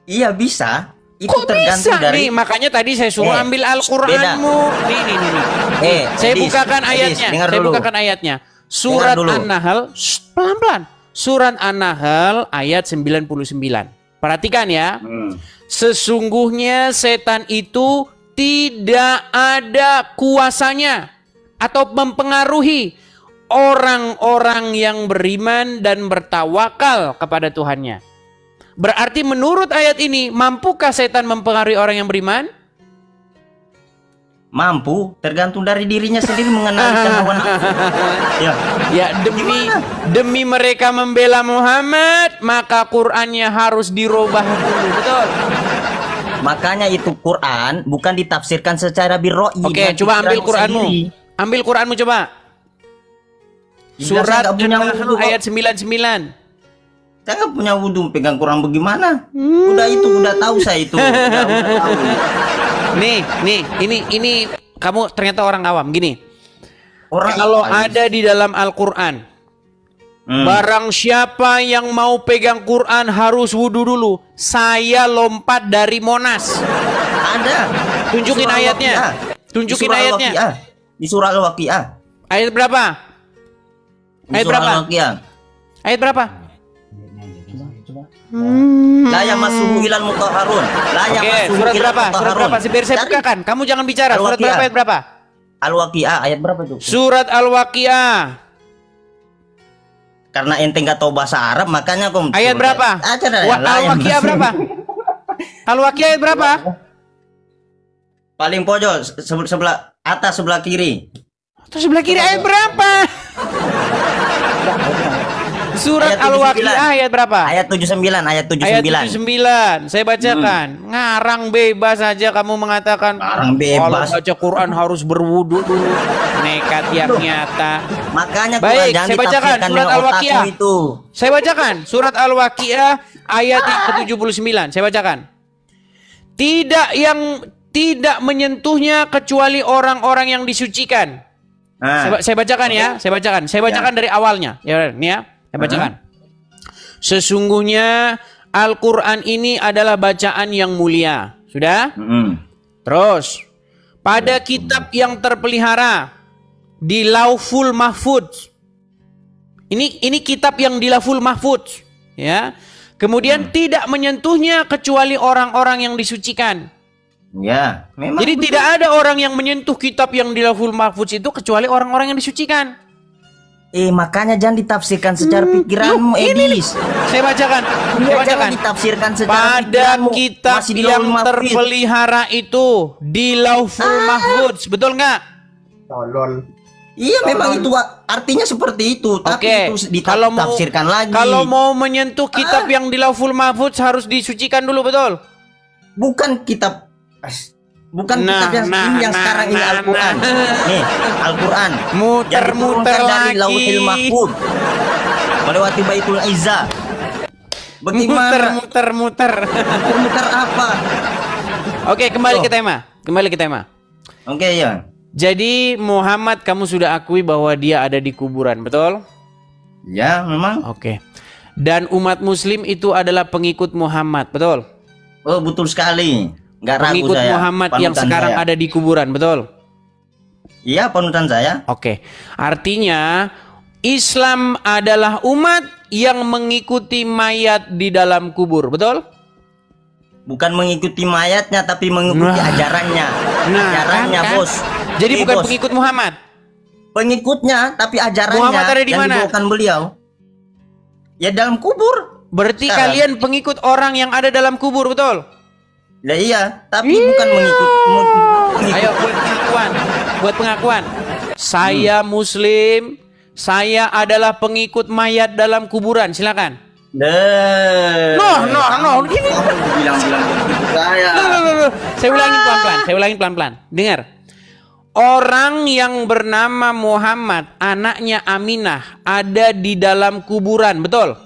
Iya, bisa. Itu kok tergantung bisa dari nih, makanya tadi saya suruh ambil Al-Qur'anmu. Nih. Saya bukakan ayatnya. Bukakan ayatnya. Surat An-Nahl, pelan-pelan. Surat An-Nahl ayat 99. Perhatikan ya. Sesungguhnya setan itu tidak ada kuasanya atau mempengaruhi orang-orang yang beriman dan bertawakal kepada Tuhannya. Berarti menurut ayat ini, mampukah setan mempengaruhi orang yang beriman? Mampu, tergantung dari dirinya sendiri mengenalikan hawa nafsu. Ya, demi mereka membela Muhammad, maka Qur'annya harus dirubah dulu, betul? Makanya itu Quran bukan ditafsirkan secara birroi. Oke, coba ambil Qur'anmu. Ambil Qur'anmu coba. Surat An-Nahl ayat 99. Saya nggak punya wudhu, pegang Quran bagaimana? Udah tahu saya itu. Udah tahu. Nih, ini kamu ternyata orang awam gini. Kalau ada di dalam Al-Quran, barang siapa yang mau pegang Quran harus wudhu dulu. Saya lompat dari Monas. Ada. Tunjukin ayatnya. Tunjukin ayatnya. Di surah Al-Waqiah. Ayat berapa? Ayat berapa? Ayat berapa? La yamassuhu ilal mutahharun. Surat berapa? Surat berapa? Biar saya bukakan. Kamu jangan bicara. Surat berapa? Ayat berapa? Al-Waqiah ayat berapa itu? Surat Al-Waqiah. Karena ente nggak tahu bahasa Arab, makanya aku ayat berapa? Al-Waqiah berapa? Al-Waqiah ayat berapa? Paling pojok, sebelah atas, sebelah kiri. Atas sebelah kiri ayat berapa? Surat Al-Waqiah ayat berapa? Ayat 79, ayat 79. Ayat 79. Saya bacakan. Ngarang bebas aja kamu mengatakan. Ngarang bebas. Kalau baca Quran harus berwudu dulu. Nekat yang nyata. Makanya baik, saya bacakan surat Al-Waqiah itu. Saya bacakan surat Al-Waqiah ayat ke-79. Saya bacakan. Tidak menyentuhnya kecuali orang-orang yang disucikan. Saya bacakan ya. Saya bacakan dari awalnya. Ya, nih ya. Saya bacakan. Sesungguhnya Al-Quran ini adalah bacaan yang mulia. Sudah? Terus. Pada kitab yang terpelihara di Lauful Mahfudz. Ini kitab yang di Lauful Mahfudz. Ya. Kemudian tidak menyentuhnya kecuali orang-orang yang disucikan. Ya, memang. Jadi tidak ada orang yang menyentuh kitab yang di Lauful Mahfudz itu kecuali orang-orang yang disucikan. Makanya jangan ditafsirkan secara pikiranmu, Edis. Saya bacakan. Saya Jangan bacakan. ditafsirkan secara Pada pikiranmu. kitab Masih di yang Lauhul Mahfuz. terpelihara itu di Lauhul Mahfuz, betul nggak? Iya, memang itu artinya seperti itu. Tapi Oke. itu Kalau mau ditafsirkan lagi. Kalau mau menyentuh kitab yang di Lauhul Mahfuz harus disucikan dulu, betul? Bukan kitab, bukan kitab yang sekarang ini Al-Quran. Nih, Al-Quran. Muter-muter dari lagi. Lauhul Mahfuz melewati Baitul Izzah. Bagaimana? Muter-muter. Muter apa? Oke, kembali ke tema. Kembali ke tema. Oke, ya. Jadi Muhammad kamu sudah akui bahwa dia ada di kuburan, betul? Ya, memang. Oke. Dan umat muslim itu adalah pengikut Muhammad, betul? Oh, betul sekali. Nggak ragu Pengikut saya. Muhammad yang Panutan sekarang saya. ada di kuburan, betul? Iya, panutan saya. Oke. Artinya Islam adalah umat yang mengikuti mayat di dalam kubur, betul? Bukan mengikuti mayatnya, tapi mengikuti ajarannya. Ajarannya, kan? bos. Jadi bukan bos. pengikut Muhammad. Pengikutnya, tapi ajarannya Muhammad ada di yang mana? dibawakan beliau. Ya dalam kubur. Berarti Sekarang. kalian pengikut orang yang ada dalam kubur, betul? Nah, iya, tapi bukan mengikut. Ayo buat pengakuan. Buat pengakuan. Saya Muslim. Saya adalah pengikut mayat dalam kuburan. Silakan. No. Gini. Bilang-bilang begitu saya. Loh. Saya ulangin pelan-pelan. Dengar. Orang yang bernama Muhammad, anaknya Aminah, ada di dalam kuburan, betul?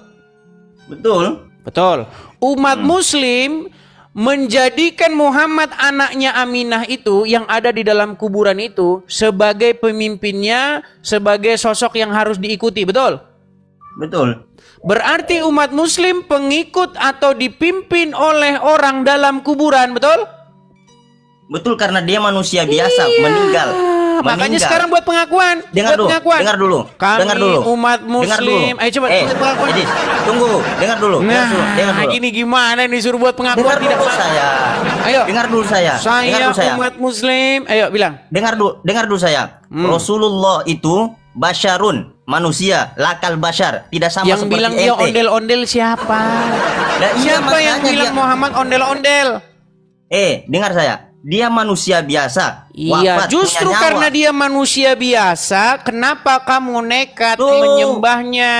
Betul. Umat Muslim menjadikan Muhammad anaknya Aminah itu yang ada di dalam kuburan itu sebagai pemimpinnya, sebagai sosok yang harus diikuti, betul? Betul. Berarti umat Muslim pengikut atau dipimpin oleh orang dalam kuburan, betul? Betul, karena dia manusia biasa, meninggal. Makanya sekarang buat pengakuan. Dengar dulu. Kami Dengar dulu. umat Muslim. Ayo coba buat pengakuan. Edis, tunggu. Dengar dulu. Dengar dulu. Ini gimana nih suruh buat pengakuan Dengar tidak dulu saya. Ayo. Dengar dulu saya. Saya umat Muslim. Ayo bilang. Dengar dulu saya. Rasulullah itu basyarun, manusia, lakal basyar, tidak sama Yang seperti bilang ente. dia ondel-ondel siapa? Nah, iya, Siapa yang makanya bilang dia- Muhammad ondel-ondel? Dengar saya. Dia manusia biasa. Iya, wafat, justru punya nyawa. karena dia manusia biasa, kenapa kamu nekat menyembahnya?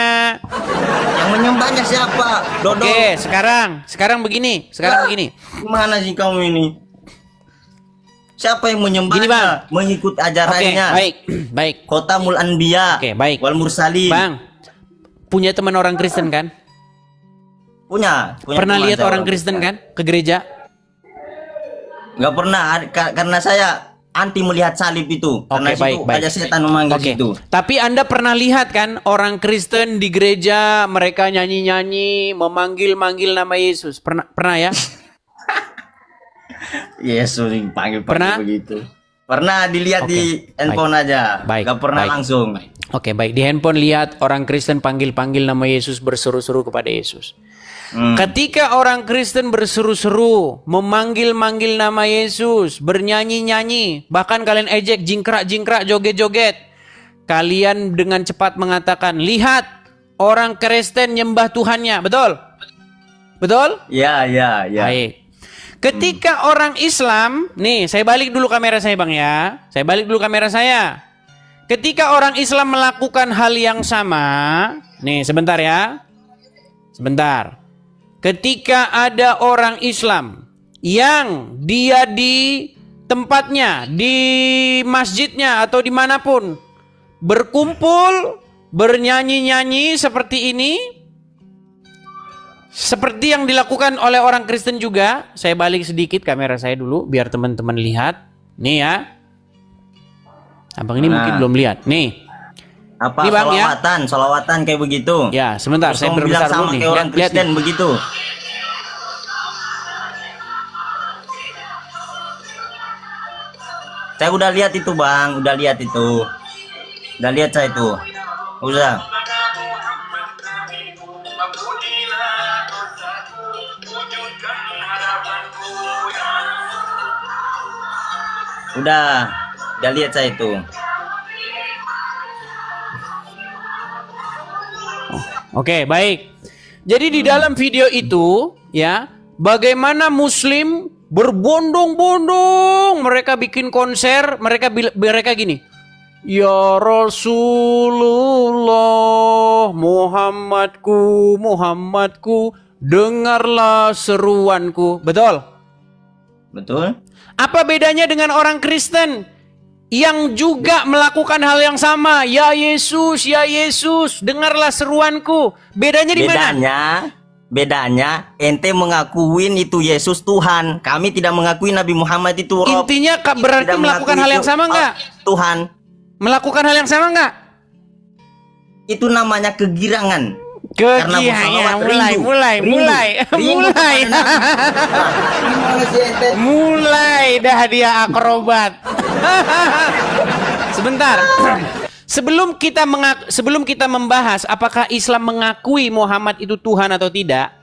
Yang menyembahnya siapa? Dodo. Oke, sekarang begini. Gimana sih kamu ini? Siapa yang menyembahnya? Gini, Bang. Mengikut Oke, ajarannya. baik. Khotamul Anbiya. Oke, baik. Wal Mursalin. Bang, punya teman orang Kristen kan? Punya Pernah teman lihat saya orang Kristen kan ke gereja? Nggak pernah, karena saya anti melihat salib itu. Karena baik. ada setan memanggil Oke. situ. Tapi Anda pernah lihat kan orang Kristen di gereja mereka nyanyi-nyanyi, memanggil-manggil nama Yesus. Pernah ya? Yesus dipanggil Pernah? begitu. Pernah dilihat di handphone aja. Baik. Nggak pernah Baik. langsung. Oke, baik. Di handphone lihat orang Kristen panggil-panggil nama Yesus, berseru-seru kepada Yesus. Ketika orang Kristen berseru-seru, memanggil-manggil nama Yesus, bernyanyi-nyanyi, bahkan kalian ejek, jingkrak-jingkrak, joget-joget, kalian dengan cepat mengatakan, lihat, orang Kristen nyembah Tuhannya, betul? Betul? Ya. Baik. Ketika orang Islam, nih saya balik dulu kamera saya bang ya, Ketika orang Islam melakukan hal yang sama, nih sebentar ya, Ketika ada orang Islam yang dia di tempatnya, di masjidnya atau dimanapun berkumpul, bernyanyi-nyanyi seperti ini, seperti yang dilakukan oleh orang Kristen juga. Saya balik sedikit kamera saya dulu biar teman-teman lihat. Nih ya, abang ini mungkin belum lihat. Nih. Apa Ini, Bang, ya? solawatan kayak begitu. Ya, sebentar, Terus saya kamu bilang berbesar sama dulu nih. kayak orang Lihat Kristen nih. begitu. Saya udah lihat itu bang, udah lihat saya itu, udah. Udah lihat saya itu. Oke, baik. Jadi di dalam video itu ya, bagaimana Muslim berbondong-bondong mereka bikin konser, mereka gini. Ya Rasulullah, Muhammadku, dengarlah seruanku. Betul? Betul. Apa bedanya dengan orang Kristen yang juga melakukan hal yang sama? Ya Yesus, dengarlah seruanku. Bedanya di mana? Bedanya ente mengakuin itu Yesus Tuhan. Kami tidak mengakui Nabi Muhammad itu Rob. Intinya berarti melakukan hal yang sama enggak? Tuhan. Melakukan hal yang sama enggak? Itu namanya kegirangan. Kegirangan. Mulai dah dia akrobat. Sebentar. Sebelum kita membahas apakah Islam mengakui Muhammad itu Tuhan atau tidak,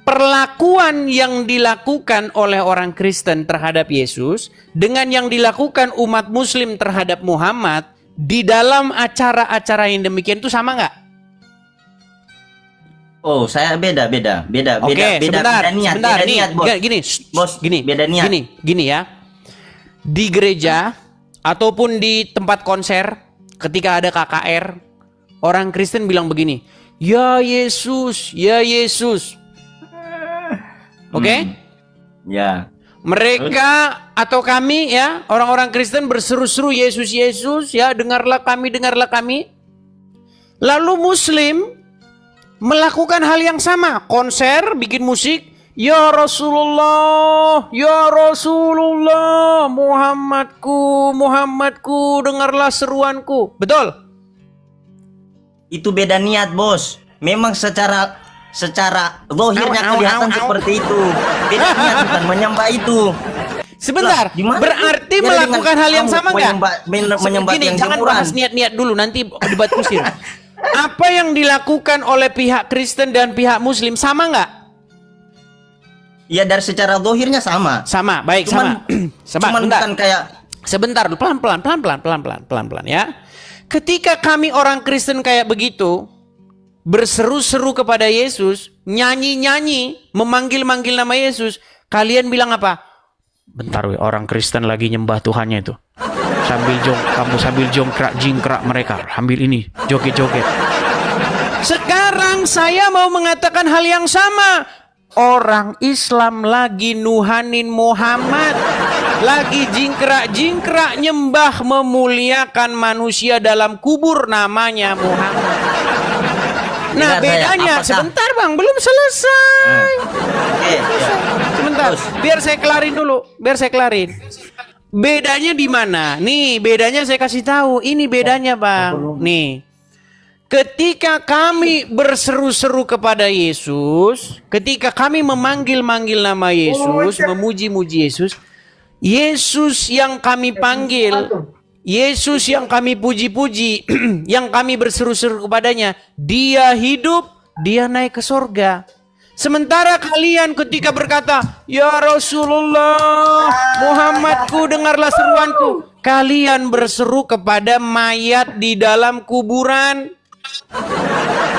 perlakuan yang dilakukan oleh orang Kristen terhadap Yesus dengan yang dilakukan umat Muslim terhadap Muhammad di dalam acara-acara yang demikian itu sama nggak? Oh, saya beda niat, beda niat, bos. Beda niat. Gini ya. Di gereja ataupun di tempat konser ketika ada KKR, orang Kristen bilang begini, "Ya Yesus, ya Yesus." Oke? Ya. Mereka atau kami ya, orang-orang Kristen berseru-seru Yesus, Yesus, ya, dengarlah kami, dengarlah kami. Lalu Muslim melakukan hal yang sama, konser, bikin musik, ya Rasulullah, Muhammadku, dengarlah seruanku. Betul? Itu beda niat, bos. Memang secara zahirnya kelihatan seperti itu. Beda niat, bukan menyembah itu. Sebentar, berarti melakukan hal yang sama nggak? Menyembah yang jangan jemuran. bahas niat-niat dulu, nanti debat kusir. Apa yang dilakukan oleh pihak Kristen dan pihak Muslim sama nggak? Ya dari secara zahirnya sama. Sama, baik, sama. Cuman bukan kayak sebentar, pelan-pelan ya. Ketika kami orang Kristen kayak begitu, berseru-seru kepada Yesus, nyanyi-nyanyi, memanggil-manggil nama Yesus, kalian bilang apa? Bentar, orang Kristen lagi nyembah Tuhannya itu. Sambil jongkrak mereka, sambil ini, joget-joget. Sekarang saya mau mengatakan hal yang sama. Orang Islam lagi nuhanin Muhammad, lagi jingkrak nyembah memuliakan manusia dalam kubur namanya Muhammad. Nah, bedanya sebentar Bang, belum selesai. Sebentar, biar saya kelarin dulu, Bedanya di mana? Nih, bedanya saya kasih tahu. Ini bedanya, Bang. Nih. Ketika kami berseru-seru kepada Yesus, ketika kami memanggil-manggil nama Yesus, memuji-muji Yesus, Yesus yang kami panggil, Yesus yang kami puji-puji, yang kami berseru-seru kepadanya, dia hidup, dia naik ke surga. Sementara kalian ketika berkata, ya Rasulullah, Muhammadku, dengarlah seruanku, kalian berseru kepada mayat di dalam kuburan.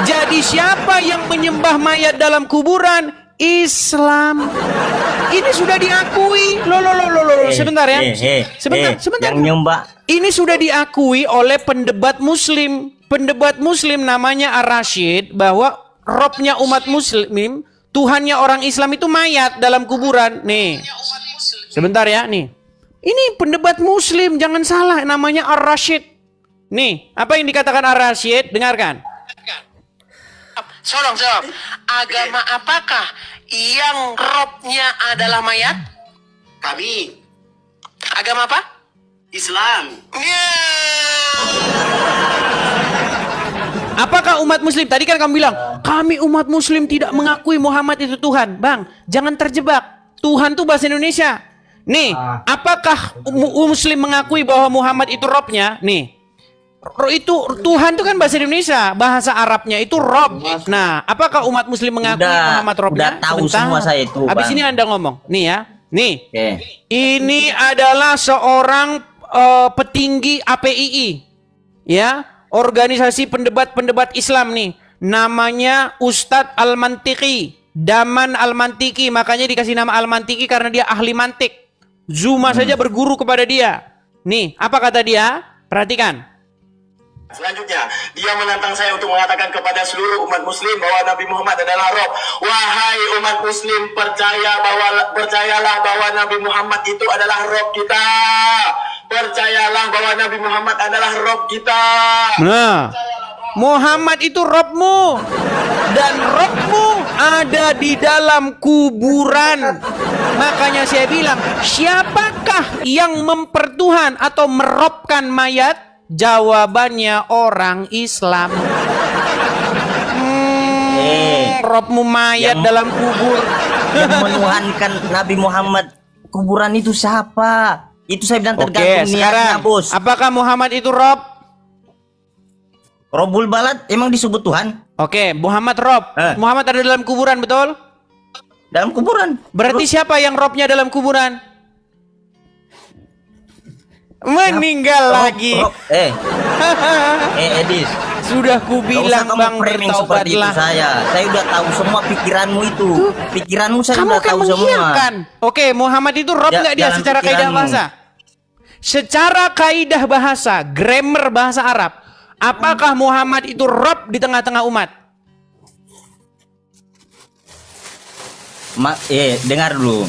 Jadi siapa yang menyembah mayat dalam kuburan? Islam. Ini sudah diakui. Sebentar ya. Sebentar. Yang nyembah. Ini sudah diakui oleh pendebat Muslim. Pendebat Muslim namanya Ar-Rasyid, bahwa Robnya umat Muslim, Tuhannya orang Islam itu mayat dalam kuburan. Nih, sebentar ya, nih. Ini pendebat Muslim, jangan salah, namanya Ar-Rasyid. Nih, apa yang dikatakan Ar-Rasyid? Dengarkan. Jawab. Agama apakah yang Robnya adalah mayat? Kami. Agama apa? Islam. Apakah umat Muslim? Tadi kan kamu bilang, kami umat Muslim tidak mengakui Muhammad itu Tuhan. Bang, jangan terjebak. Tuhan itu bahasa Indonesia. Nih, apakah Muslim mengakui bahwa Muhammad itu Robnya? Nih, itu Tuhan itu kan bahasa Indonesia, bahasa Arabnya itu Rob. Nah, apakah umat Muslim mengakui Muhammad Robnya? Udah tahu semua saya itu. Habis ini Anda ngomong. Nih ya, nih. Ini adalah seorang petinggi APII, ya. Organisasi pendebat-pendebat Islam nih. namanya Ustadz Al-Mantiki, Daman Al-Mantiki, makanya dikasih nama Al-Mantiki karena dia ahli mantik. Zuma saja berguru kepada dia. Nih, apa kata dia? Perhatikan. Selanjutnya, dia menantang saya untuk mengatakan kepada seluruh umat muslim bahwa Nabi Muhammad adalah Rob. Wahai umat muslim, percayalah bahwa Nabi Muhammad itu adalah Rob kita. Percayalah bahwa Nabi Muhammad adalah Rob kita. Nah, Muhammad itu Robmu, dan Robmu ada di dalam kuburan. Makanya saya bilang, siapakah yang mempertuhan atau merobkan mayat? Jawabannya orang Islam. Robmu mayat dalam kubur. Yang menuhankan Nabi Muhammad kuburan itu siapa? Itu saya bilang tergantung niatnya, sekarang, bos. apakah Muhammad itu Rob? Robul Balad emang disebut Tuhan? Oke, Muhammad Rob. Muhammad ada dalam kuburan, betul? Dalam kuburan. Berarti siapa yang Robnya dalam kuburan? Meninggal lagi. Edis. Sudah kubilang Bang, bertaubatlah. Saya udah tahu semua pikiranmu itu. Pikiranmu saya Kamu udah tahu semua. Oke, Muhammad itu Rob nggak dia secara kaidah bahasa? Secara kaidah bahasa, grammar bahasa Arab, apakah Muhammad itu Rob di tengah-tengah umat? Dengar dulu.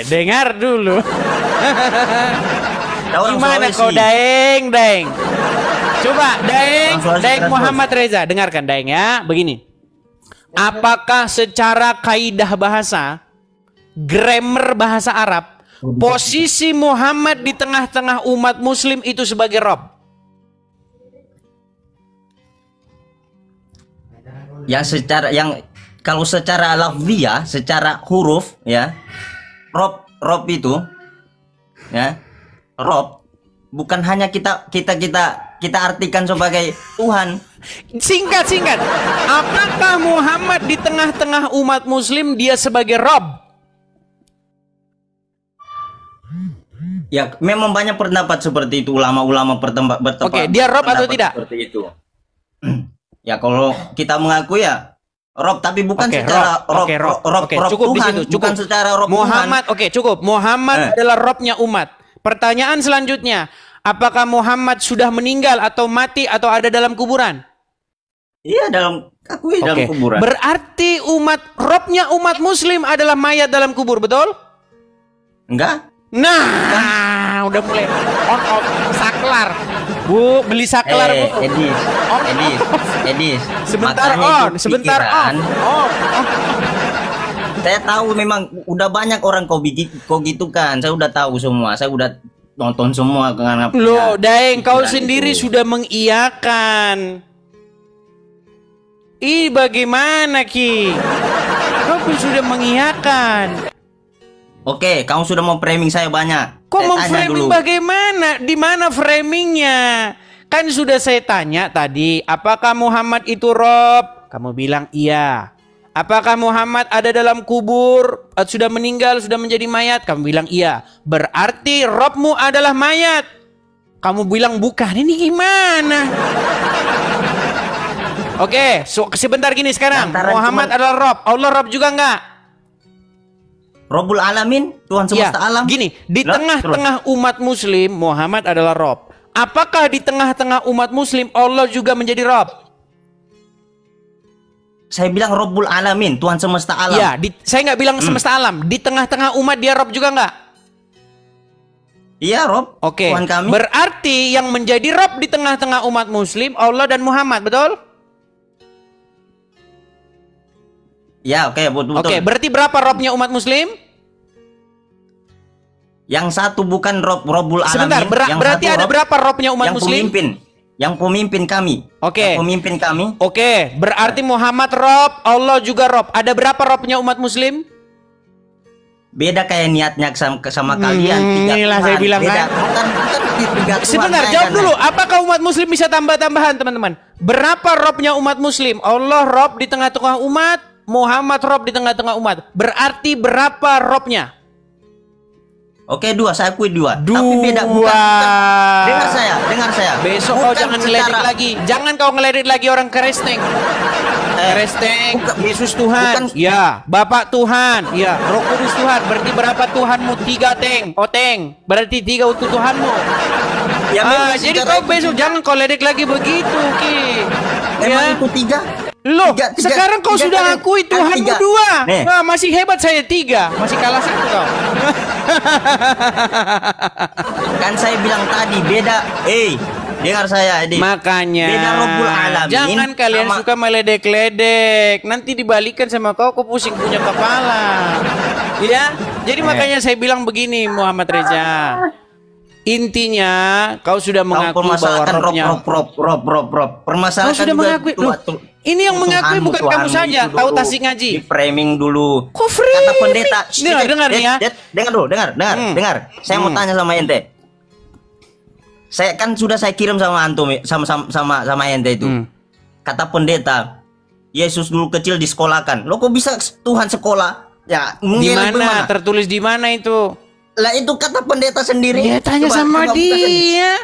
Dengar dulu. Gimana kau Daeng? Coba Daeng Muhammad Reza, dengarkan Daeng ya. Begini. Apakah secara kaidah bahasa, grammar bahasa Arab, posisi Muhammad di tengah-tengah umat muslim itu sebagai Rob? Kalau secara lafziyah, secara huruf ya, Rob itu ya, Rob bukan hanya kita artikan sebagai Tuhan. Singkat. Apakah Muhammad di tengah-tengah umat muslim dia sebagai Rob? Ya, memang banyak pendapat seperti itu, ulama-ulama bertempat. Oke, dia Rob atau tidak? Seperti itu. Ya, kalau kita mengaku ya Rob, tapi bukan secara Rob cukup Tuhan, di situ, bukan secara Rob Muhammad. Tuhan. Oke, cukup. Muhammad adalah Robnya umat. Pertanyaan selanjutnya, apakah Muhammad sudah meninggal atau mati atau ada dalam kuburan? Iya, dalam kuburan. Berarti Robnya umat muslim adalah mayat dalam kubur, betul? Enggak. Nah, udah mulai on off saklar. Bu, beli saklar, Bu. Edis. Sebentar on. Saya tahu memang udah banyak orang kau gitu kan. Saya udah tahu semua. Saya udah nonton semua. Loh, Daeng, kau sendiri sudah mengiyakan. Bagaimana, Ki? Kau pun sudah mengiyakan. Oke, kamu sudah mau framing saya banyak. Kok mau framing bagaimana? Di mana framingnya? Kan sudah saya tanya tadi, apakah Muhammad itu Rob? Kamu bilang iya. Apakah Muhammad ada dalam kubur, sudah meninggal, sudah menjadi mayat? Kamu bilang iya. Berarti Robmu adalah mayat. Kamu bilang bukan. Ini gimana? Oke, sebentar gini sekarang. Muhammad adalah Rob. Allah Rob juga enggak? Robul Alamin, Tuhan semesta alam. Gini, di tengah-tengah umat muslim, Muhammad adalah Rob. Apakah di tengah-tengah umat muslim Allah juga menjadi Rob? Saya bilang Robul Alamin, Tuhan semesta alam. Ya, saya nggak bilang semesta alam. Di tengah-tengah umat dia Rob juga nggak? Iya, Rob. Oke. Tuhan kami. Berarti yang menjadi Rob di tengah-tengah umat muslim Allah dan Muhammad, betul? Ya, oke, betul. Oke, berarti berapa Robnya umat muslim? Yang satu bukan Robul Alamin. Sebentar, berarti ada berapa Robnya umat muslim? Yang pemimpin kami. Oke. Pemimpin kami. Oke, berarti Muhammad Rob, Allah juga Rob. Ada berapa Robnya umat muslim? Beda kayak niatnya sama kalian. Inilah saya bilang kan. Sebentar, jawab dulu. Apakah umat muslim bisa tambah-tambahan, teman-teman? Berapa Robnya umat muslim? Allah Rob di tengah-tengah umat, Muhammad Rob di tengah-tengah umat. Berarti berapa Robnya? Oke, 2, saya akui 2. Tapi beda bukan. Dengar saya. Besok Bukan kau jangan ngeledek secara- lagi. Jangan kau ngeledek lagi orang Kristen. Kristen, Yesus Tuhan. bukan- Ya, Bapak Tuhan. Ya, Roh Kudus Tuhan. Berarti berapa Tuhanmu? 3 teng. Oteng. Berarti 3 untuk Tuhanmu. Ya, memang Jadi secara kau besok jangan kau ledek lagi begitu, Ki. Emang itu 3? Loh, sekarang kau sudah kan? akui Kan Tuhanmu 3. 2. Nih. Nah, masih hebat saya 3. Masih kalah 1 kau. Kan saya bilang tadi beda. Dengar saya, Edi. Makanya Beda Rabbul Alamin jangan kalian sama- suka meledek-ledek. Nanti dibalikan sama kau pusing punya kepala. Ya, jadi makanya saya bilang begini Muhammad Reza. Intinya kau sudah Kau mengaku bahwa permasalahkan rohnya. Rob. Permasalahkan Kau sudah juga mengakui. Loh, ini yang mengakui Tuhanmu, bukan kamu Tuhanmu saja. itu Tahu dulu. tasik ngaji. Di framing dulu. Kok framing? Kata pendeta. Dengar nih ya. Dengar dulu, dengar. Saya mau tanya sama ente. Saya kan sudah saya kirim sama antum sama ente itu. Kata pendeta, Yesus dulu kecil disekolahkan. Lo kok bisa Tuhan sekolah? Ya, Di mengelak mana? bagaimana? Tertulis di mana itu? Lah itu kata pendeta sendiri. Ya tanya sama dia.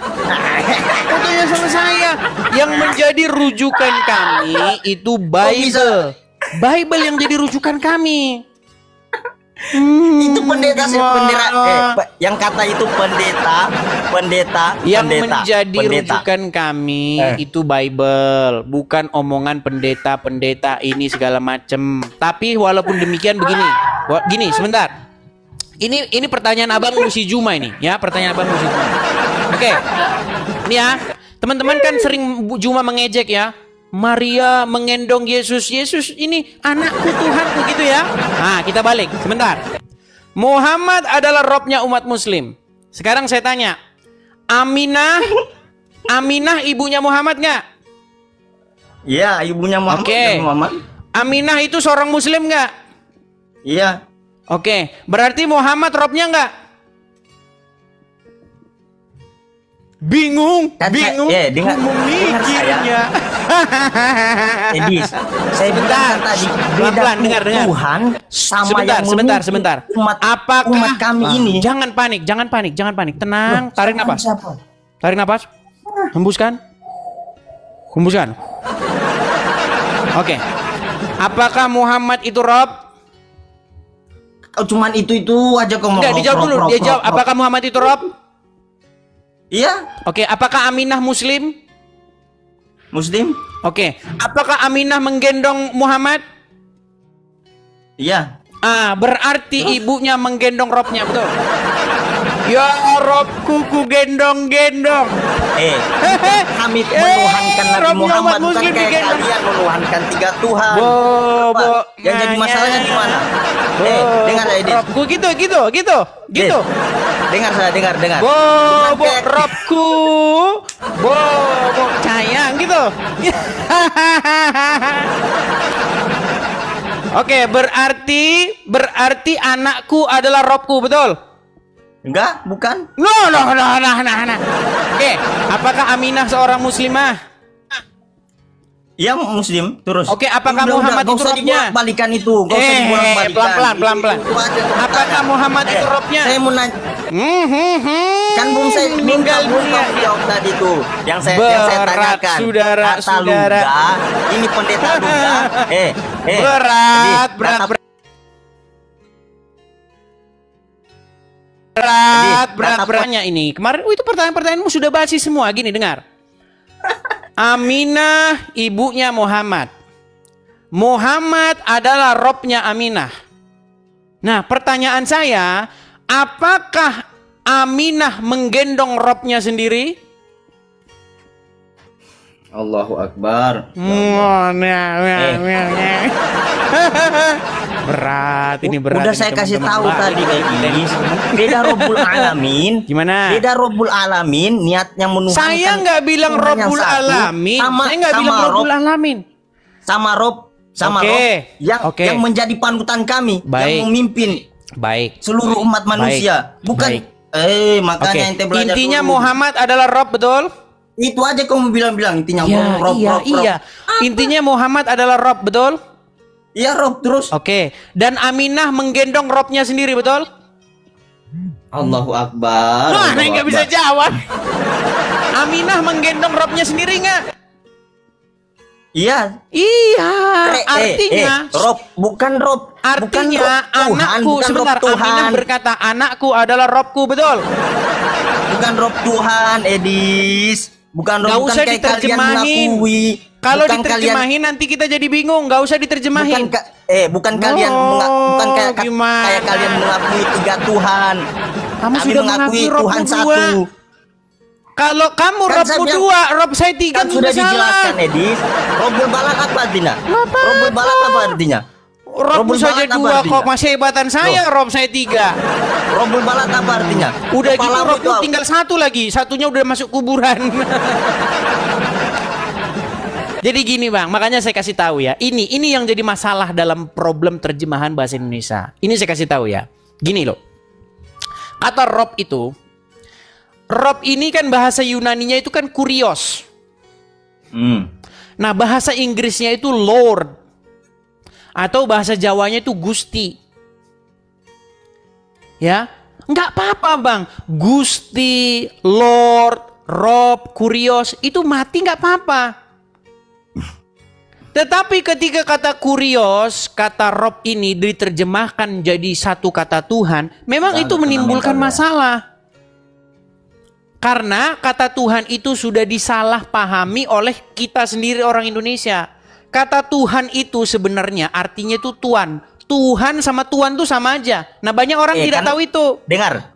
Kau tanya sama saya. Yang menjadi rujukan kami itu Bible. Bible yang jadi rujukan kami. Itu pendeta yang kata itu pendeta Yang pendeta, menjadi pendeta. rujukan kami itu Bible, bukan omongan pendeta ini segala macem. Tapi walaupun demikian gini sebentar. Ini pertanyaan Abang Musi Juma ini, ya, pertanyaan Abang Musi Juma. Oke. Ini ya, teman-teman kan sering Juma mengejek ya. Maria mengendong Yesus. Yesus ini anakku, Tuhanku gitu ya. Nah, kita balik sebentar. Muhammad adalah robnya umat muslim. Sekarang saya tanya, Aminah ibunya Muhammad nggak? Iya, ibunya Muhammad. Oke. Muhammad. Aminah itu seorang muslim nggak? Iya. Oke, berarti Muhammad robnya nggak? Bingung. dengar Mikirnya. Edis, saya bilang tadi Pelan-pelan, dengar. Tuhan sama yang Sebentar. Apakah umat kami ini? Jangan panik. Tenang, tarik napas. Tarik napas. Hembuskan. Oke. Apakah Muhammad itu rob? Cuman itu aja kamu. Enggak, dijawab dulu. Dia jawab, apakah Muhammad itu rob? Iya. Oke, apakah Aminah muslim? Muslim? Oke. Apakah Aminah menggendong Muhammad? Iya. Berarti ibunya menggendong robnya, betul? Ya robku ku gendong-gendong. Kami menuhankan Nabi robnya Muhammad umat bukan muslim kayak digendong. kalian menuhankan 3 Tuhan. Yang jadi masalahnya di mana? Dengar ya, Edis. Robku gitu. Dengar saya, dengar. Robku. Sayang gitu. Oke, berarti anakku adalah robku, betul? Enggak, bukan. Nah. Oke, apakah Aminah seorang muslimah? Iya, muslim terus. Oke, apakah Muhammad itu robnya? Balikan itu. Gak usah dibolak-balikan. Pelan-pelan. Apakah Muhammad itu robnya? Saya mau nanya. Kan belum saya meninggal dunia. Jawab tadi tuh. Yang saya tanyakan. Saudara. Luga, ini pendeta Luga. Beratnya ini. Kemarin itu pertanyaan-pertanyaanmu sudah basi semua. Gini, dengar. Aminah ibunya Muhammad. Muhammad adalah robnya Aminah. Nah, pertanyaan saya, apakah Aminah menggendong robnya sendiri? Allahu Akbar. Berat ini. Udah saya kasih tahu tadi ini. Beda Rabbul Alamin. Gimana? Beda Rabbul Alamin, niatnya menuhankan. Saya nggak bilang Rabbul Alamin. Saya nggak bilang Rabbul Alamin. Sama Rob yang menjadi panutan kami, yang memimpin seluruh umat manusia. Bukan makanya ente belajar intinya dulu. Muhammad adalah Rob, betul? Itu aja kamu bilang intinya Rob. Intinya Muhammad adalah Rob, betul? Iya, Rob terus. Oke. Dan Aminah menggendong Robnya sendiri, betul? Allahu Akbar. Nggak bisa jawab. Aminah menggendong robnya sendiri nggak? Iya. Iya. Artinya, Rob bukan Rob. artinya bukan Rob Tuhan, anakku bukan sebentar. Rob Tuhan. Aminah berkata anakku adalah robku, betul? Bukan Rob Tuhan, Edis. Bukan Rob. Nggak Bukan usah kayak kalian diterjemahin. mengakui. Kalau Bukan diterjemahin nanti kita jadi bingung. Nggak usah diterjemahin. Bukan kalian bukan kayak gimana? kalian mengakui 3 Tuhan. Kamu Kami sudah mengakui mengakui Tuhan Robmu 2. 1. Kalau kamu Kan robmu saya bilang- 2, rob saya 3 Kan sudah dijelaskan, Edis. Robul balak apa artinya? Robul balak apa artinya? Robmu Robul saja balak apa 2 kok, artinya? masih hebatan saya, rob saya 3. Robul balak apa artinya? Udah gitu Kepalamu robmu itu- tinggal 1 lagi, satunya udah masuk kuburan. Jadi gini bang, makanya saya kasih tahu ya. Ini yang jadi masalah dalam problem terjemahan bahasa Indonesia. Ini saya kasih tahu ya. Gini loh, kata rob itu, rob ini kan bahasa Yunaninya itu kan kurios. Nah bahasa Inggrisnya itu Lord, atau bahasa Jawanya itu Gusti. Ya, nggak apa-apa bang. Gusti, Lord, rob, kurios itu mati nggak apa-apa. Tetapi ketika kata kurios, kata rob ini diterjemahkan jadi satu kata Tuhan, memang itu menimbulkan masalah. Karena kata Tuhan itu sudah disalahpahami oleh kita sendiri orang Indonesia. Kata Tuhan itu sebenarnya artinya itu Tuan. Tuhan sama Tuan tuh sama aja. Nah banyak orang tidak kan, tahu itu. Dengar.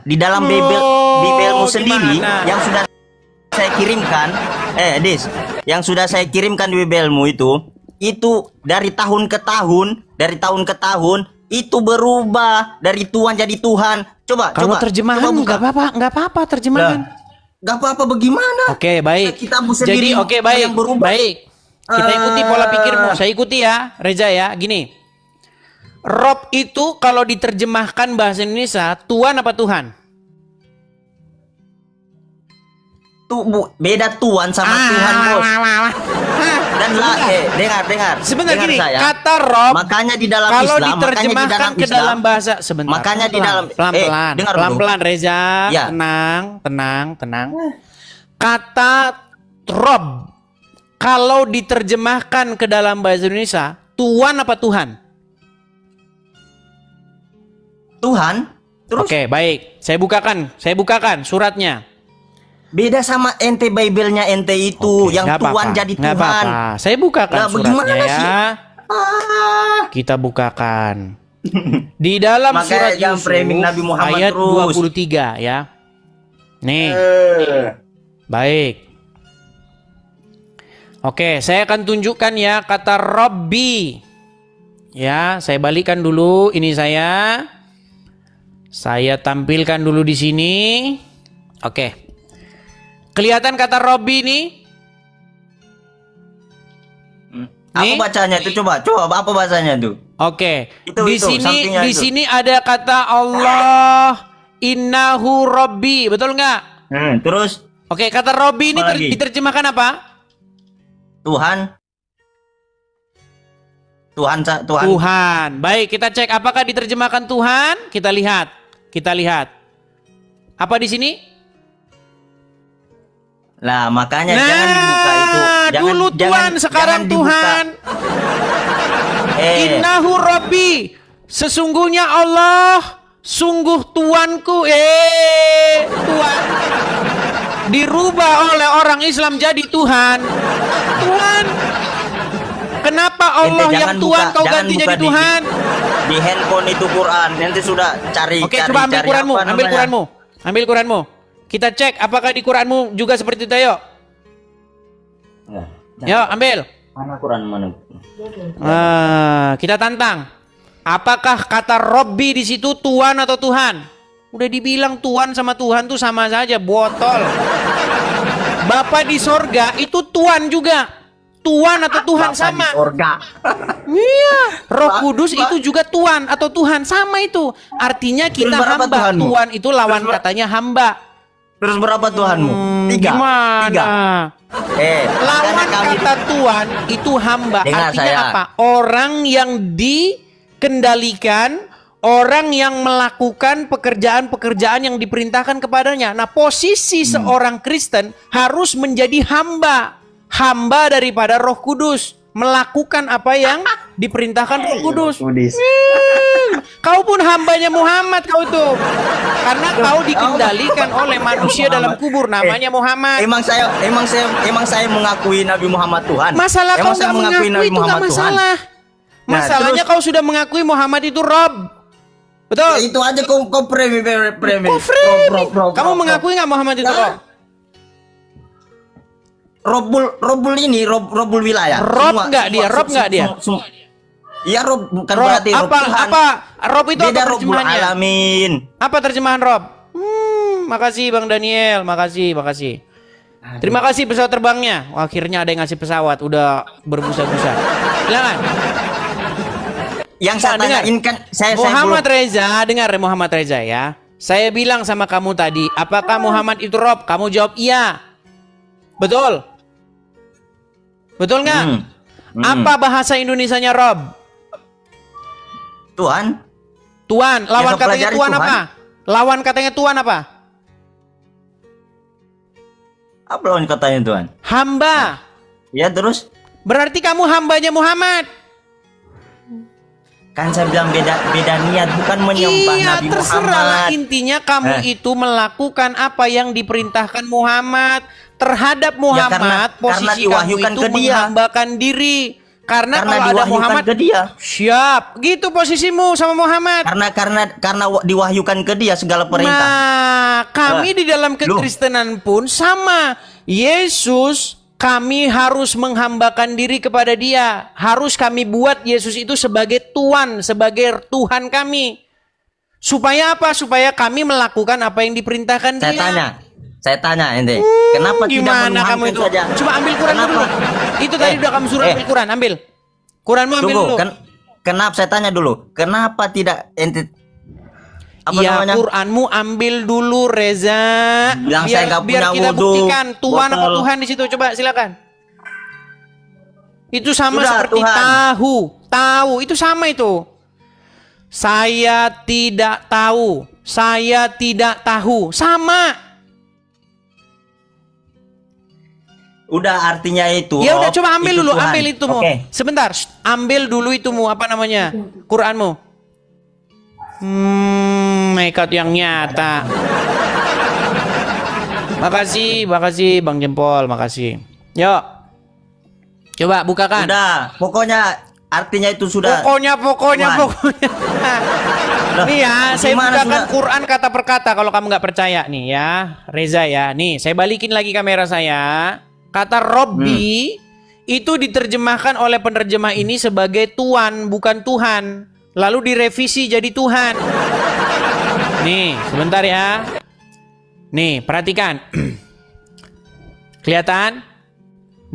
Di dalam Bibelmu sendiri gimana? yang sudah saya kirimkan, Dis, yang sudah saya kirimkan di Bibelmu itu dari tahun ke tahun, itu berubah dari Tuhan jadi Tuhan. Kalau terjemahan nggak apa-apa terjemahan. Nggak apa-apa bagaimana? Oke, baik. Kitabmu Jadi sendiri oke, baik. yang berubah. Baik. Kita ikuti pola pikirmu. Saya ikuti ya, Reza ya. Gini. Rob itu kalau diterjemahkan bahasa Indonesia, Tuan apa Tuhan? Beda Tuhan sama Tuhan, Bos. Dan dengar. Sebentar dengar gini, saya. kata Rob Makanya di dalam kalau Islam, diterjemahkan ke dalam bahasa sebentar. Makanya di dalam pelan-pelan. dengar Pelan-pelan Reza. Ya. Tenang. Kata Rob kalau diterjemahkan ke dalam bahasa Indonesia, Tuan apa Tuhan? Tuhan. Terus? Oke, baik. Saya bukakan suratnya. Beda sama ente Bible-nya ente itu, yang Nggak Tuhan apa-apa, jadi nggak Tuhan. apa-apa. Saya bukakan Lah, suratnya bagaimana ya. sih? Kita bukakan. Di dalam Makanya surat jangan Yusuf framing Nabi Muhammad ayat terus. 23 ya. Nih. Baik. Oke, saya akan tunjukkan ya kata Robbi. Ya, saya balikan dulu ini saya. Saya tampilkan dulu di sini. Oke. Kelihatan kata Robbi ini? Apa bacanya itu? Coba apa bahasanya tuh? Oke. Itu, Di itu. sini ada kata Allah innahu Robbi, betul nggak? Terus? Oke, kata Robbi ini Apa lagi? diterjemahkan apa? Tuhan. Baik, kita cek apakah diterjemahkan Tuhan? Kita lihat. Apa di sini? Lah, makanya jangan dibuka itu. Dulu Tuhan, sekarang Tuhan. Innahu Rabbi. Sesungguhnya Allah, sungguh Tuanku. Tuhan. Dirubah oleh orang Islam jadi Tuhan. Tuhan. Kenapa Allah yang Tuhan kau ganti jadi Tuhan? Di handphone itu Quran. Nanti sudah cari. Oke, coba ambil Quranmu. Ambil Quranmu. Kita cek apakah di Quranmu juga seperti itu, yuk. Yuk, ambil. Mana Quran mana? Kita tantang. Apakah kata Robbi di situ Tuhan atau Tuhan? Udah dibilang Tuhan sama Tuhan tuh sama saja, botol. Bapa di sorga itu Tuhan juga. Tuhan atau Tuhan Bapa sama. Di sorga. Iya, Roh Kudus itu juga Tuhan atau Tuhan sama itu. Artinya kita hamba. Tuhanmu? Tuhan itu lawan katanya hamba. Terus berapa Tuhanmu? 3. Gimana? Lawan kami kata Tuhan itu hamba. Dengar Artinya saya. apa? Orang yang dikendalikan orang yang melakukan pekerjaan-pekerjaan yang diperintahkan kepadanya. Nah, posisi seorang Kristen harus menjadi hamba daripada Roh Kudus, melakukan apa yang diperintahkan Roh Kudus. Kau pun hambanya Muhammad kau tuh, karena kau dikendalikan oleh manusia dalam kubur namanya Muhammad. Emang saya mengakui Nabi Muhammad Tuhan. Masalah kau nggak mengakui Nabi itu nggak masalah. Masalahnya kau sudah mengakui Muhammad itu Rob. Betul. Ya, itu aja kau premi. Kamu mengakui nggak Muhammad itu Rob? Robul ini Robul wilayah. Rob nggak dia? Rob nggak dia? Iya Rob bukan Rob, berarti Rob Tuhan. Apa? Rob itu beda apa terjemahannya? Alamin. Apa terjemahan Rob? Makasih Bang Daniel, makasih. Terima kasih pesawat terbangnya. Wah, akhirnya ada yang ngasih pesawat, udah berbusa-busa. Silakan. Yang saya tanyain kan Muhammad Reza, dengar Muhammad Reza ya. Saya bilang sama kamu tadi, apakah Muhammad itu Rob? Kamu jawab iya. Betul? Betul nggak? Apa bahasa Indonesianya Rob? Tuhan. Tuhan. Lawan katanya Tuhan apa? Lawan katanya Tuhan apa? Apa lawan katanya Tuhan? Hamba. Ya terus? Berarti kamu hambanya Muhammad. Kan saya bilang beda niat, bukan menyembah Nabi Muhammad. Intinya kamu itu melakukan apa yang diperintahkan Muhammad. Terhadap Muhammad, posisi kamu itu menghambakan diri. Karena kalau ada Muhammad ke dia. Siap, gitu posisimu sama Muhammad. Karena diwahyukan ke dia segala perintah. Nah, kami di dalam kekristenan pun sama. Yesus, kami harus menghambakan diri kepada dia. Harus kami buat Yesus itu sebagai Tuhan, sebagai Tuhan kami. Supaya apa? Supaya kami melakukan apa yang diperintahkan dia. Saya tanya ente, kenapa tidak kamu itu saja? Coba ambil Quran dulu. Itu tadi udah kamu suruh ambil Quran, ambil. Quranmu ambil dulu. Kenapa saya tanya dulu? Kenapa tidak ente Quranmu ambil dulu Reza. Biar kita buktikan Tuhan apa Tuhan di situ. Coba silakan. Itu sama seperti tahu itu sama itu. Saya tidak tahu, saya tidak tahu, sama. Udah artinya itu. Ya udah coba ambil dulu, ambil itu mu. Sebentar, ambil dulu itu mu, apa namanya? Quranmu. Nekat yang nyata. Makasih Bang Jempol, makasih. Yuk. Coba bukakan. Udah, pokoknya artinya itu sudah. Pokoknya. Nih ya, saya bukakan Quran kata per kata kalau kamu nggak percaya nih ya, Reza ya. Nih, saya balikin lagi kamera saya. Kata Robbi itu diterjemahkan oleh penerjemah ini sebagai Tuan, bukan Tuhan. Lalu direvisi jadi Tuhan. Nih, sebentar ya. Nih, perhatikan. Kelihatan?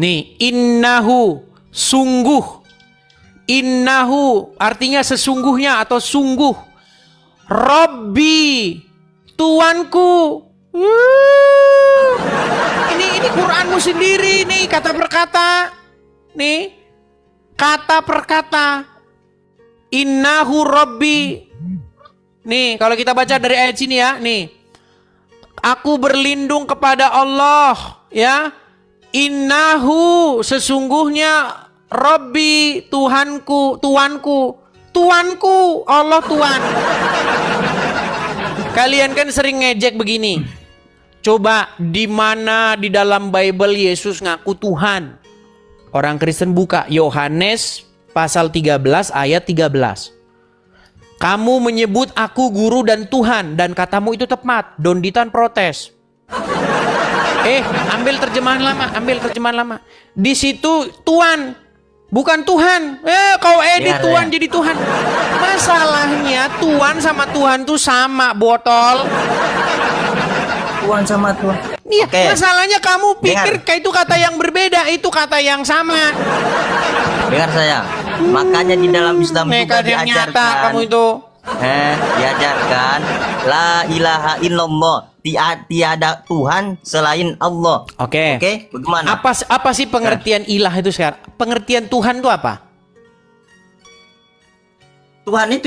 Nih, innahu, sungguh. Innahu artinya sesungguhnya atau sungguh. Robbi, Tuanku. Ini Quranmu sendiri nih, kata per kata. Nih, kata per kata. Innahu Rabbi. Nih, kalau kita baca dari ayat sini ya, nih. Aku berlindung kepada Allah, ya. Innahu, sesungguhnya Rabbi, Tuhanku, Tuanku, Allah Tuhan. Kalian kan sering ngejek begini. Coba di mana di dalam Bible Yesus ngaku Tuhan? Orang Kristen buka Yohanes pasal 13 ayat 13. Kamu menyebut aku guru dan Tuhan dan katamu itu tepat. Donditan protes. Ambil terjemahan lama, Di situ Tuhan, bukan Tuhan. Kau edit Tuhan jadi Tuhan. Masalahnya Tuhan sama Tuhan tuh sama, botol. Tuhan sama Tuhan. Iya, masalahnya kamu pikir kayak itu kata yang berbeda, itu kata yang sama. Dengar saya. Makanya di dalam Islam juga diajarkan. Nyata kamu itu. Diajarkan la ilaha illallah, tiada Tuhan selain Allah. Oke. Bagaimana? Apa sih pengertian ilah itu sekarang? Pengertian Tuhan itu apa? Tuhan itu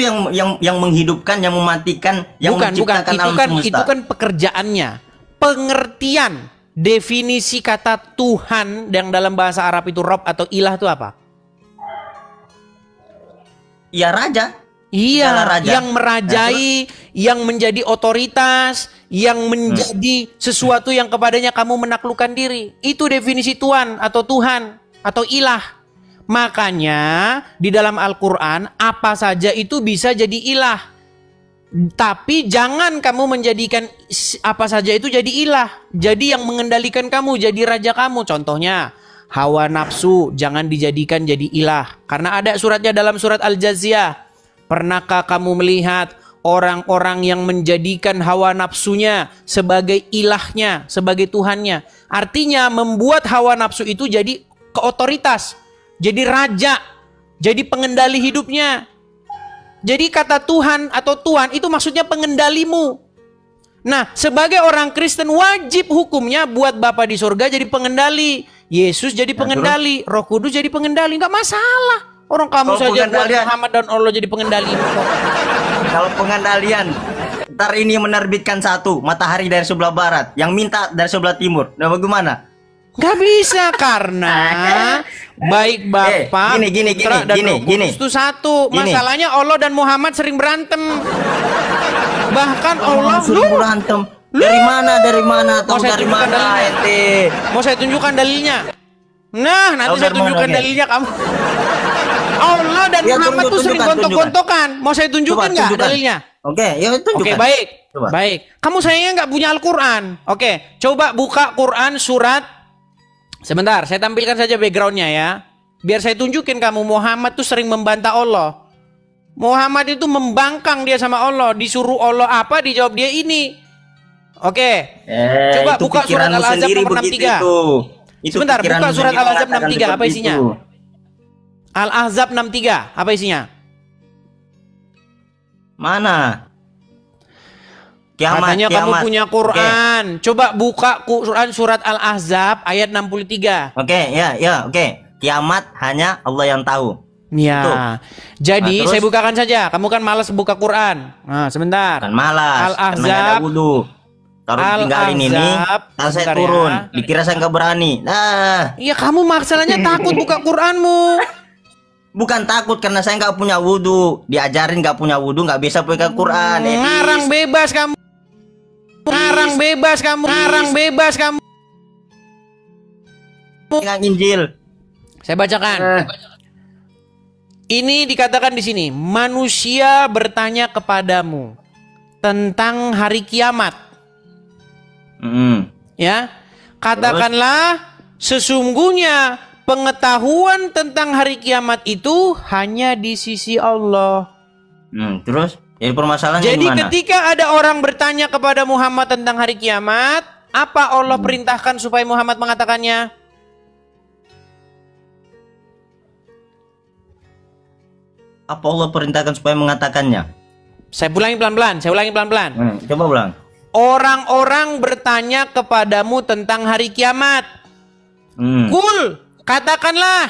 yang menghidupkan, yang mematikan, yang menciptakan alam semesta. Itu kan pekerjaannya. Pengertian definisi kata Tuhan yang dalam bahasa Arab itu Rob atau ilah itu apa? Ya raja. Iya, raja. yang merajai, yang menjadi otoritas, yang menjadi sesuatu yang kepadanya kamu menaklukkan diri. Itu definisi Tuhan atau Tuhan atau ilah. Makanya di dalam Al-Quran apa saja itu bisa jadi ilah. Tapi jangan kamu menjadikan apa saja itu jadi ilah. Jadi yang mengendalikan kamu, jadi raja kamu. Contohnya hawa nafsu jangan dijadikan jadi ilah. Karena ada suratnya dalam surat Al-Jaziyah. Pernahkah kamu melihat orang-orang yang menjadikan hawa nafsunya sebagai ilahnya, sebagai Tuhannya? Artinya membuat hawa nafsu itu jadi keotoritas. Jadi raja, jadi pengendali hidupnya. Jadi kata Tuhan atau Tuhan itu maksudnya pengendalimu. Nah, sebagai orang Kristen wajib hukumnya buat Bapa di surga jadi pengendali. Yesus jadi pengendali, Roh Kudus jadi pengendali, nggak masalah. Orang kamu saja buat Muhammad dan Allah jadi pengendali. Kalau pengendalian, ntar ini menerbitkan satu matahari dari sebelah barat, yang minta dari sebelah timur. Nah, bagaimana? Gak bisa karena baik Bapak gini itu satu. Masalahnya Allah dan Muhammad sering berantem. Bahkan Allah sering berantem. Dari mana? Tahu dari mana ente? Mau saya tunjukkan dalilnya. Nah, nanti saya tunjukkan dalilnya kamu. Allah dan Muhammad tuh sering gontok-gontokan. Mau saya tunjukkan nggak dalilnya? Oke, ya tunjukkan. Oke, baik. Baik. Kamu sayangnya nggak punya Al-Quran. Oke, coba buka Quran surat. Sebentar, saya tampilkan saja backgroundnya ya. Biar saya tunjukin kamu Muhammad tuh sering membantah Allah. Muhammad itu membangkang dia sama Allah. Disuruh Allah apa, dijawab dia ini. Oke. Coba buka surat Al-Ahzab nomor 63. Sebentar, buka surat Al-Ahzab 63. Apa isinya? Al-Ahzab 63. Apa isinya? Mana? Kiamat, katanya kamu punya Quran. Coba buka Quran surat Al-Ahzab ayat 63. Oke. Kiamat hanya Allah yang tahu. Ya. Tuh. Jadi saya bukakan saja. Kamu kan malas buka Quran. Nah, sebentar. Kan malas. Al-Ahzab. Taruh tinggalin ini, ntar saya turun. Dikira saya nggak berani. Nah. Iya, kamu masalahnya takut buka Quranmu. Bukan takut karena saya nggak punya wudhu. Diajarin nggak punya wudhu, nggak bisa pegang Quran. Ngarang bebas kamu. Ngarang bebas kamu. Pegang Injil. Saya bacakan. Ini dikatakan di sini, manusia bertanya kepadamu tentang hari kiamat. Ya, katakanlah sesungguhnya pengetahuan tentang hari kiamat itu hanya di sisi Allah. Terus? Jadi permasalahannya Jadi gimana? ketika ada orang bertanya kepada Muhammad tentang hari kiamat, apa Allah perintahkan supaya Muhammad mengatakannya? Apa Allah perintahkan supaya mengatakannya? Saya ulangi pelan-pelan. Coba ulang. Orang-orang bertanya kepadamu tentang hari kiamat. Kul, katakanlah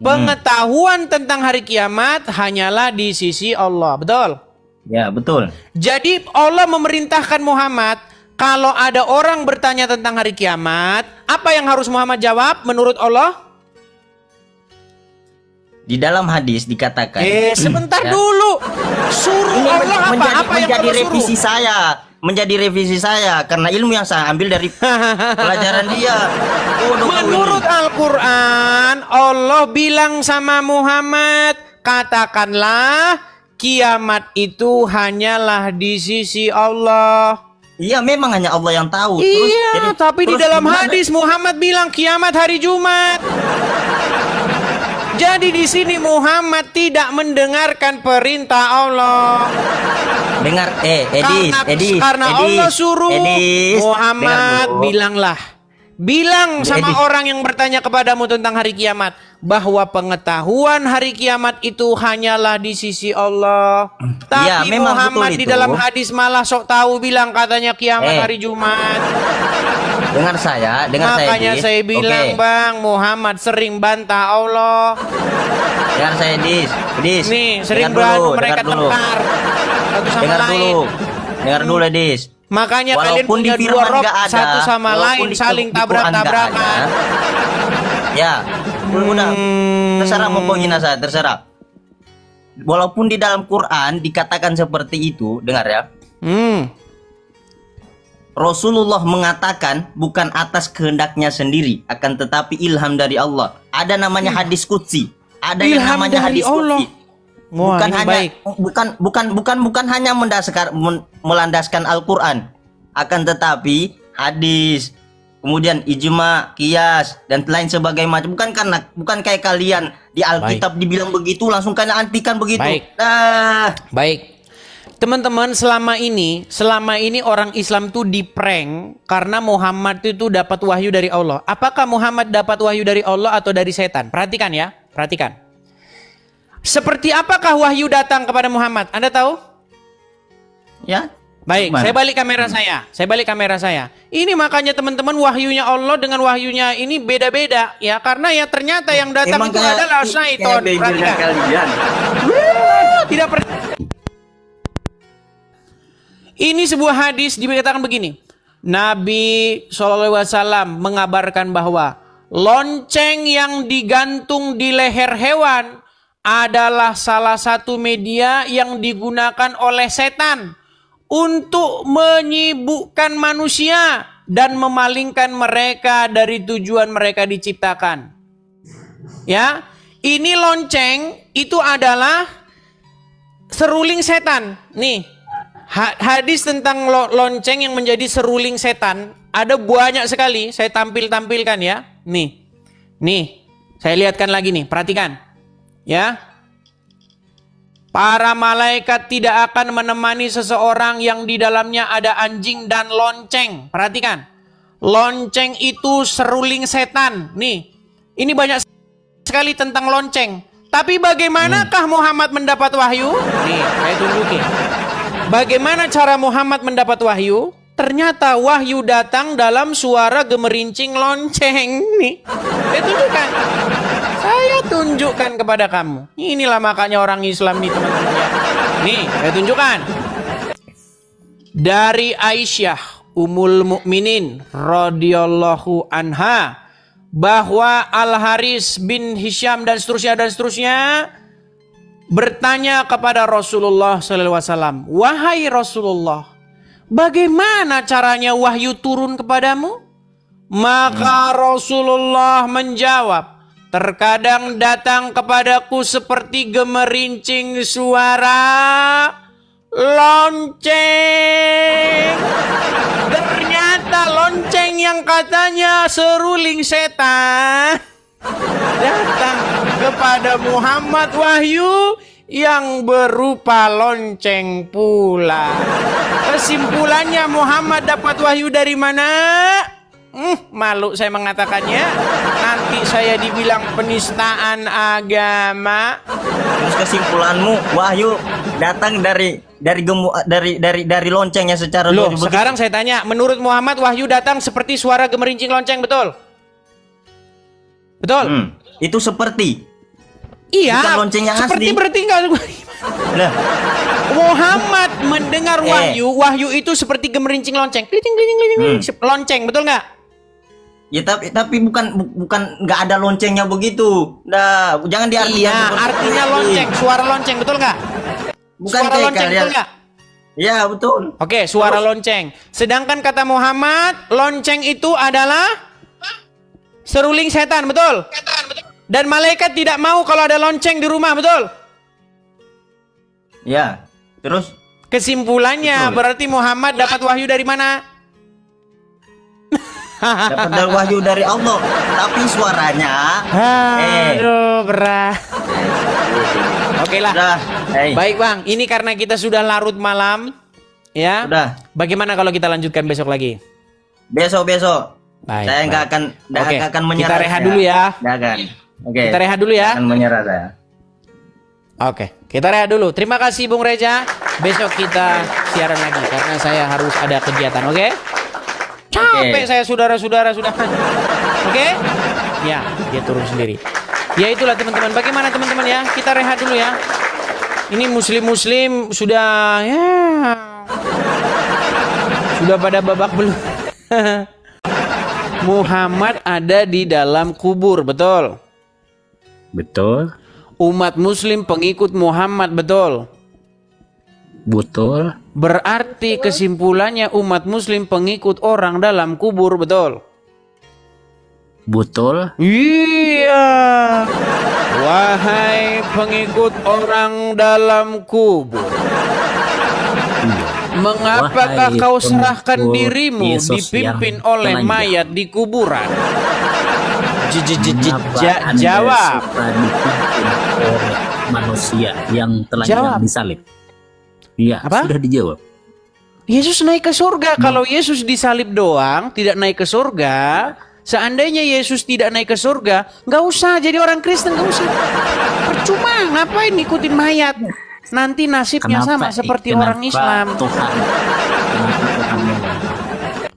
pengetahuan tentang hari kiamat hanyalah di sisi Allah. Betul? Ya, betul. Jadi Allah memerintahkan Muhammad, kalau ada orang bertanya tentang hari kiamat, apa yang harus Muhammad jawab menurut Allah? Di dalam hadis dikatakan. Sebentar dulu. Suruh ini Allah apa yang menjadi Allah revisi suruh? saya. Menjadi revisi saya karena ilmu yang saya ambil dari pelajaran dia. Menurut Al-Quran, Allah bilang sama Muhammad, katakanlah kiamat itu hanyalah di sisi Allah. Iya, memang hanya Allah yang tahu. Iya, tapi di dalam hadis Muhammad bilang kiamat hari Jumat. Jadi di sini Muhammad tidak mendengarkan perintah Allah. Edis. Karena Allah suruh Muhammad bilanglah Bilang sama orang yang bertanya kepadamu tentang hari kiamat bahwa pengetahuan hari kiamat itu hanyalah di sisi Allah. Tapi Ya, memang Muhammad betul di itu. dalam hadis malah sok tahu bilang katanya kiamat hari Jumat. Dengar saya, Makanya Dis. saya bilang, Oke. Bang, Muhammad sering bantah Allah. Dengar saya, Dis. Nih, sering dengar dulu, mereka dengar dulu. tengkar satu sama Dengar lain. dulu. Dengar dulu, Dis. Makanya kalian Walaupun di punya dua firman rob nggak ada, satu sama walaupun lain di saling Quran nggak tabrak-tabrakan. ada. Ya, udah. Terserah mau gina saya, terserah. Walaupun di dalam Quran dikatakan seperti itu, dengar ya. Rasulullah mengatakan bukan atas kehendaknya sendiri, akan tetapi ilham dari Allah. Ada namanya hadis qudsi. Ada yang Ilham namanya dari hadis Allah. qudsi. Wah, Bukan ini hanya baik. bukan hanya melandaskan Al-Qur'an, akan tetapi hadis, kemudian ijma, qiyas dan lain sebagainya macam. Bukan kayak kalian di Alkitab dibilang begitu langsung kalian antikan begitu. Baik. Nah, Baik. Teman-teman, selama ini orang Islam tuh diprank karena Muhammad itu dapat wahyu dari Allah. Apakah Muhammad dapat wahyu dari Allah atau dari setan? Perhatikan ya, perhatikan. Seperti apakah wahyu datang kepada Muhammad? Anda tahu? ya. Baik, Gimana? saya balik kamera saya. Ini makanya teman-teman, wahyunya Allah dengan wahyunya ini beda-beda ya, karena ya ternyata yang datang itu adalah syaitan. Perhatikan. Kalian. Tidak pernah. Ini sebuah hadis dikatakan begini. Nabi SAW mengabarkan bahwa lonceng yang digantung di leher hewan adalah salah satu media yang digunakan oleh setan untuk menyibukkan manusia dan memalingkan mereka dari tujuan mereka diciptakan. Ya, ini lonceng itu adalah seruling setan. Nih, hadis tentang lonceng yang menjadi seruling setan ada banyak sekali. Saya tampilkan ya. Nih, saya lihatkan lagi nih. Perhatikan, ya. Para malaikat tidak akan menemani seseorang yang di dalamnya ada anjing dan lonceng. Perhatikan, lonceng itu seruling setan. Nih, ini banyak sekali tentang lonceng. Tapi bagaimanakah Muhammad mendapat wahyu? Nih, saya tunjukin. Bagaimana cara Muhammad mendapat wahyu? Ternyata wahyu datang dalam suara gemerincing lonceng. Nih, saya tunjukkan kepada kamu. Inilah makanya orang Islam nih, teman-teman ya. Nih, saya tunjukkan. Dari Aisyah Ummul Mukminin radhiyallahu anha bahwa Al-Haris bin Hisham dan seterusnya bertanya kepada Rasulullah SAW, wahai Rasulullah, bagaimana caranya wahyu turun kepadamu? Maka Rasulullah menjawab, terkadang datang kepadaku seperti gemerincing suara lonceng. Ternyata lonceng yang katanya seruling setan datang kepada Muhammad wahyu yang berupa lonceng pula. Kesimpulannya, Muhammad dapat wahyu dari mana? Malu saya mengatakannya. Nanti saya dibilang penistaan agama. Terus kesimpulanmu wahyu datang dari loncengnya secara Loh, begitu. sekarang saya tanya, menurut Muhammad wahyu datang seperti suara gemerincing lonceng, betul? Betul? Itu seperti. Iya, bukan lonceng yang seperti asli. berarti enggak. Nah, Muhammad mendengar wahyu itu seperti gemerincing lonceng. Lonceng, betul nggak? ya tapi bukan nggak ada loncengnya begitu. Nah, jangan diartikan. Iya, seperti artinya itu. lonceng, suara lonceng, betul nggak? Bukan suara kayak lonceng, kalian. betul nggak? Ya, betul. Oke, suara lonceng. Sedangkan kata Muhammad, lonceng itu adalah seruling setan, betul? Dan malaikat tidak mau kalau ada lonceng di rumah, betul? Ya, terus? Kesimpulannya, berarti Muhammad dapat wahyu dari mana? Dapat dari wahyu dari Allah, tapi suaranya aduh, berat. Oke lah. Udah, baik Bang, ini karena kita sudah larut malam, ya. Udah. Bagaimana kalau kita lanjutkan besok lagi? Besok. Baik, Saya nggak baik. akan Oke, nggak akan menyerah. kita rehat saya. dulu ya. Nggak akan. Oke. Kita rehat dulu ya. Nggak akan menyerah saya. Oke, kita rehat dulu. Terima kasih Bung Reza. Besok kita siaran lagi karena saya harus ada kegiatan, oke? Capek saya saudara-saudara sudah. Oke? Ya, dia turun sendiri. Ya itulah teman-teman. Bagaimana teman-teman ya? Kita rehat dulu ya. Ini muslim-muslim sudah ya sudah pada babak belum. Muhammad ada di dalam kubur, betul? Betul. Umat muslim pengikut Muhammad, betul? Betul. Berarti kesimpulannya umat muslim pengikut orang dalam kubur, betul? Betul. Iya. Wahai pengikut orang dalam kubur, mengapakah Wahai kau serahkan pengikut dirimu Yesus dipimpin yang oleh telanjang. mayat di kuburan? Mengapa Anda Jawab. suka dipimpin oleh manusia yang telanjang Jawab. disalib? Iya, Apa? sudah dijawab. Yesus naik ke surga. Kalau Yesus disalib doang, tidak naik ke surga. Seandainya Yesus tidak naik ke surga, nggak usah jadi orang Kristen, nggak usah. Percuma, ngapain ikutin mayat? Nanti nasibnya sama seperti orang Islam. Tuhan, kenapa Tuhan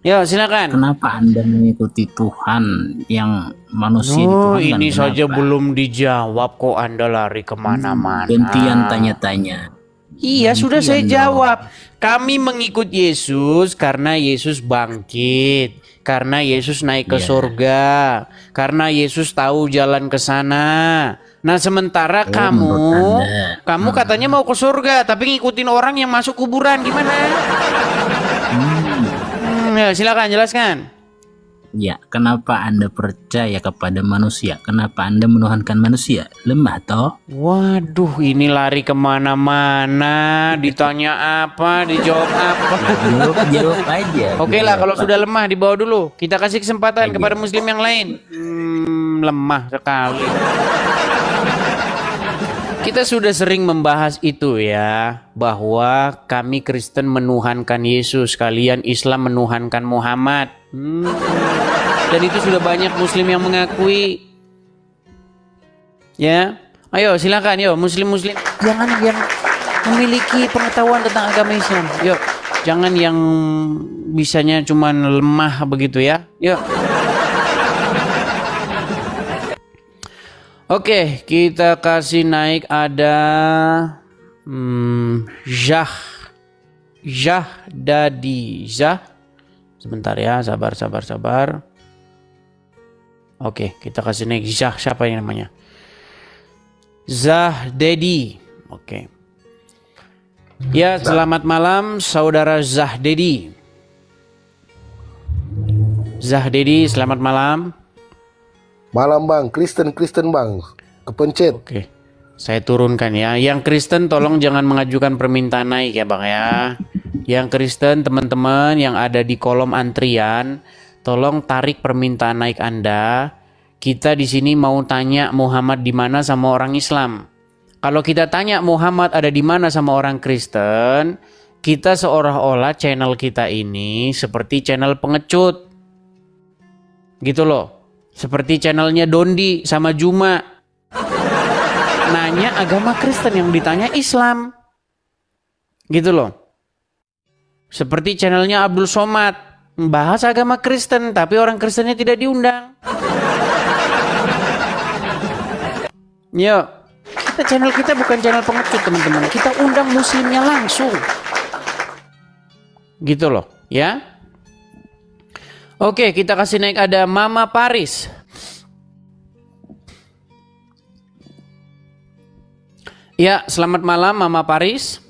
Ya, silakan. Kenapa Anda mengikuti Tuhan yang manusia Oh, dituhankan? ini Kenapa? saja belum dijawab kok Anda lari kemana-mana. Gantian tanya-tanya. Iya, sudah saya dong. jawab. Kami mengikut Yesus karena Yesus bangkit, karena Yesus naik ke Iya. surga, karena Yesus tahu jalan ke sana. Nah, sementara menurut Anda. kamu katanya mau ke surga, tapi ngikutin orang yang masuk kuburan, gimana? Ya, silakan jelaskan. Ya, kenapa Anda percaya kepada manusia? Kenapa Anda menuhankan manusia? Lemah toh? Waduh, ini lari kemana-mana. Ditanya apa, dijawab apa. Jawab aja. Oke lah, kalau sudah lemah dibawa dulu. Kita kasih kesempatan kepada muslim yang lain. Lemah sekali. Kita sudah sering membahas itu ya, bahwa kami Kristen menuhankan Yesus, kalian Islam menuhankan Muhammad. Dan itu sudah banyak muslim yang mengakui. Ya, ayo silakan, yo muslim-muslim, jangan yang memiliki pengetahuan tentang agama Islam. Yuk, jangan yang bisanya cuman lemah begitu ya. Yuk. Oke, kita kasih naik ada Dadi. Sebentar ya, sabar. Oke, kita kasih naik siapa yang namanya? Zahdedi. Oke. Ya, selamat malam saudara Zahdedi. Zahdedi, selamat malam. Malam bang, Kristen bang, kepencet. Oke, saya turunkan ya. Yang Kristen tolong jangan mengajukan permintaan naik ya bang ya. Yang Kristen teman-teman yang ada di kolom antrian, tolong tarik permintaan naik Anda. Kita di sini mau tanya Muhammad di mana sama orang Islam. Kalau kita tanya Muhammad ada di mana sama orang Kristen, kita seolah-olah channel kita ini seperti channel pengecut. Gitu loh. Seperti channelnya Dondi sama Juma. Nanya agama Kristen yang ditanya Islam. Gitu loh. Seperti channelnya Abdul Somad. Membahas agama Kristen tapi orang Kristennya tidak diundang. Yuk. Channel kita bukan channel pengecut teman-teman. Kita undang muslimnya langsung. Gitu loh ya. Oke, kita kasih naik ada Mama Paris. Ya, selamat malam Mama Paris.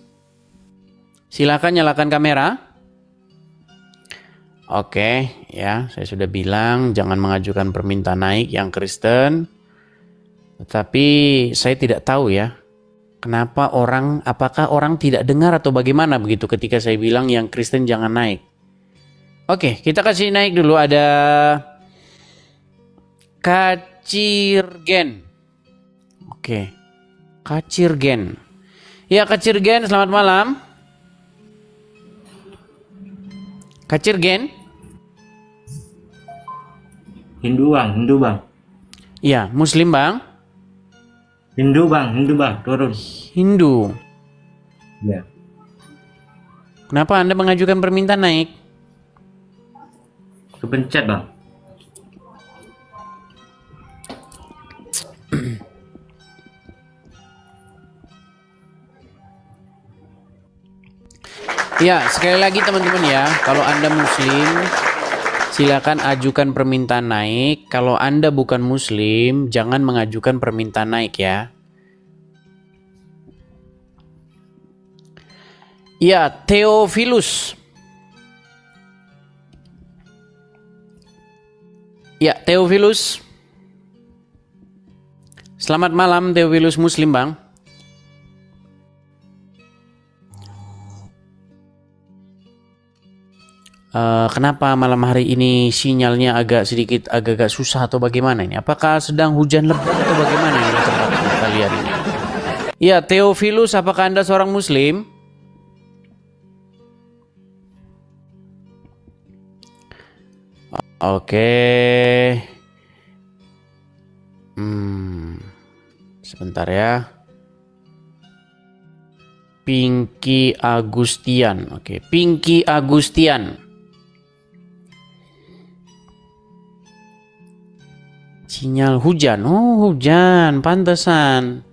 Silakan nyalakan kamera. Oke, ya, saya sudah bilang jangan mengajukan permintaan naik yang Kristen. Tetapi saya tidak tahu ya. Kenapa apakah orang tidak dengar atau bagaimana begitu ketika saya bilang yang Kristen jangan naik. Oke, kita kasih naik dulu ada Kacirgen. Oke, Kacirgen. Ya Kacirgen, selamat malam. Kacirgen. Hindu bang, Hindu bang. Iya, Muslim bang. Hindu bang, turun. Hindu. Ya. Kenapa Anda mengajukan permintaan naik? Kepencet bang. Ya, sekali lagi teman-teman ya, kalau Anda Muslim, silakan ajukan permintaan naik. Kalau Anda bukan Muslim, jangan mengajukan permintaan naik ya. Ya, Theophilus. Ya, Theophilus. Selamat malam, Theophilus Muslim bang. Kenapa malam hari ini sinyalnya agak susah atau bagaimana ini? Apakah sedang hujan lebat atau bagaimana ini tempat kalian ini? Ya, Theophilus, apakah Anda seorang Muslim? Oke. Sebentar ya. Pinky Agustian. Oke, Pinky Agustian. Sinyal hujan. Oh, hujan. Pantesan.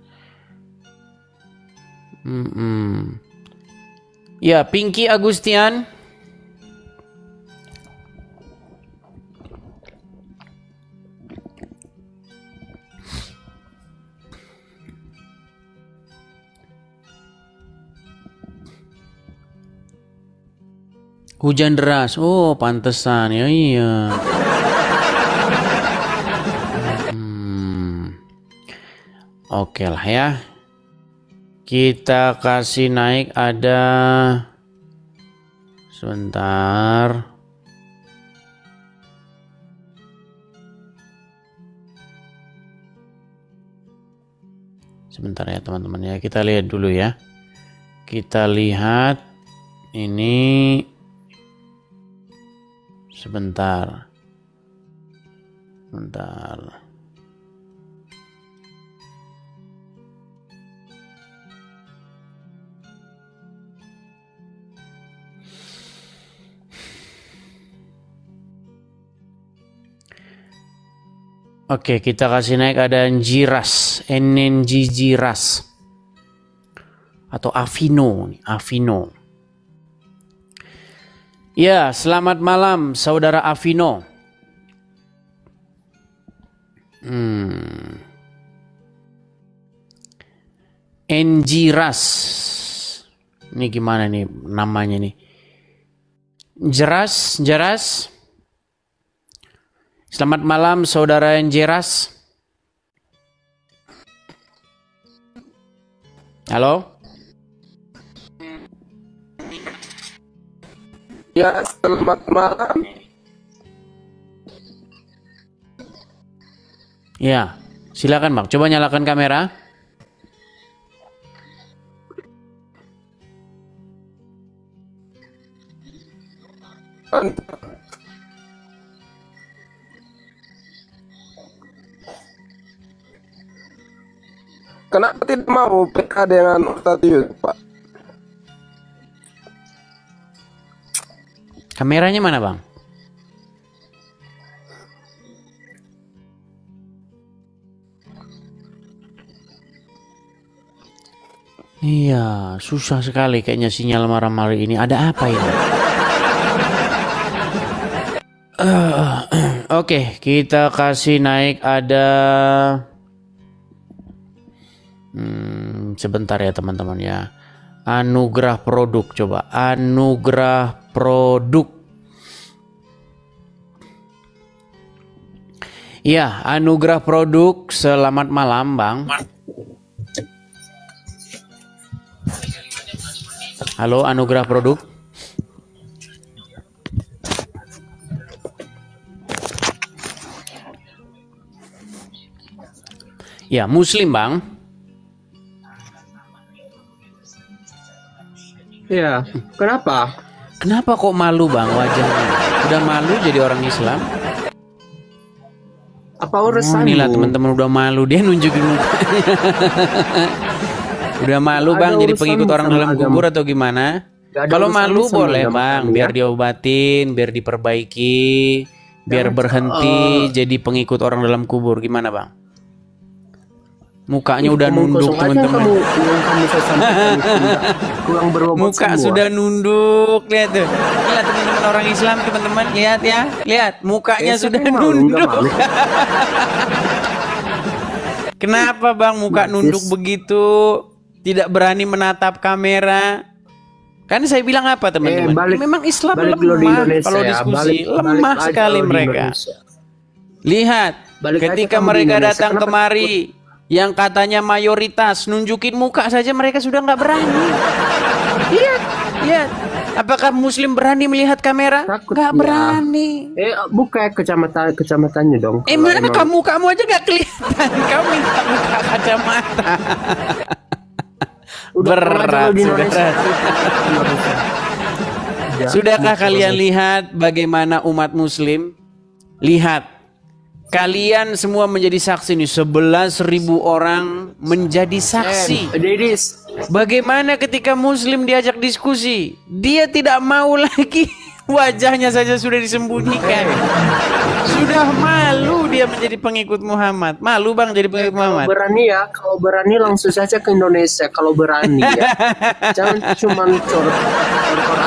Ya, Pinky Agustian. Hujan deras. Oh, pantesan. Ya, iya. Oke lah ya. Kita kasih naik ada. Sebentar. Sebentar ya teman-teman ya. Kita lihat dulu ya. Kita lihat ini. Sebentar. Sebentar. Oke, kita kasih naik ada Jiras, NNG Jiras. Atau Avino, Avino. Ya, selamat malam saudara Avino. NG Ras. Ini gimana nih namanya nih? Jeras. Selamat malam saudara Jeras. Halo? Ya, selamat malam. Ya, silakan Bang. Coba nyalakan kamera. Kenapa tidak mau PK dengan Ustadz Yud, Pak? Kameranya mana Bang? Iya, susah sekali kayaknya sinyal malam-hari ini. Ada apa ini? Oke, kita kasih naik ada. Sebentar ya teman-teman ya. Anugerah produk, coba anugerah produk. Ya, anugerah produk. Selamat malam Bang. Halo, anugerah produk. Ya, Muslim Bang. Ya, kenapa? Kenapa kok malu Bang wajahnya? Udah malu jadi orang Islam? Apa urusanmu? Inilah teman-teman udah malu dia nunjukin mukanya. Udah malu bang jadi pengikut orang dalam kubur atau gimana? Kalau malu boleh bang, biar diobatin, biar diperbaiki, biar berhenti jadi pengikut orang dalam kubur. Gimana bang? Mukanya udah nunduk teman-teman. Muka sudah nunduk, lihat tuh. Lihat teman-teman orang Islam teman-teman, lihat ya, lihat mukanya sudah nunduk. Kenapa bang muka nunduk begitu? Tidak berani menatap kamera. Kan saya bilang apa teman-teman? Memang Islam lemah kalau diskusi, lemah sekali mereka. Lihat, ketika mereka datang kemari, yang katanya mayoritas nunjukin muka saja mereka sudah nggak berani. Lihat, lihat. Apakah Muslim berani melihat kamera? Nggak berani. Buka kacamatannya dong. Mana kamu aja nggak kelihatan. Kamu minta buka kacamata. Berat sudah. Sudahkah kalian lihat bagaimana umat Muslim? Lihat, kalian semua menjadi saksi nih. 11.000 orang menjadi saksi. Bagaimana ketika Muslim diajak diskusi, dia tidak mau lagi. Wajahnya saja sudah disembunyikan. Sudah malu dia menjadi pengikut Muhammad. Malu bang jadi pengikut Muhammad. Kalau berani langsung saja ke Indonesia. Kalau berani ya. Jangan cuma cor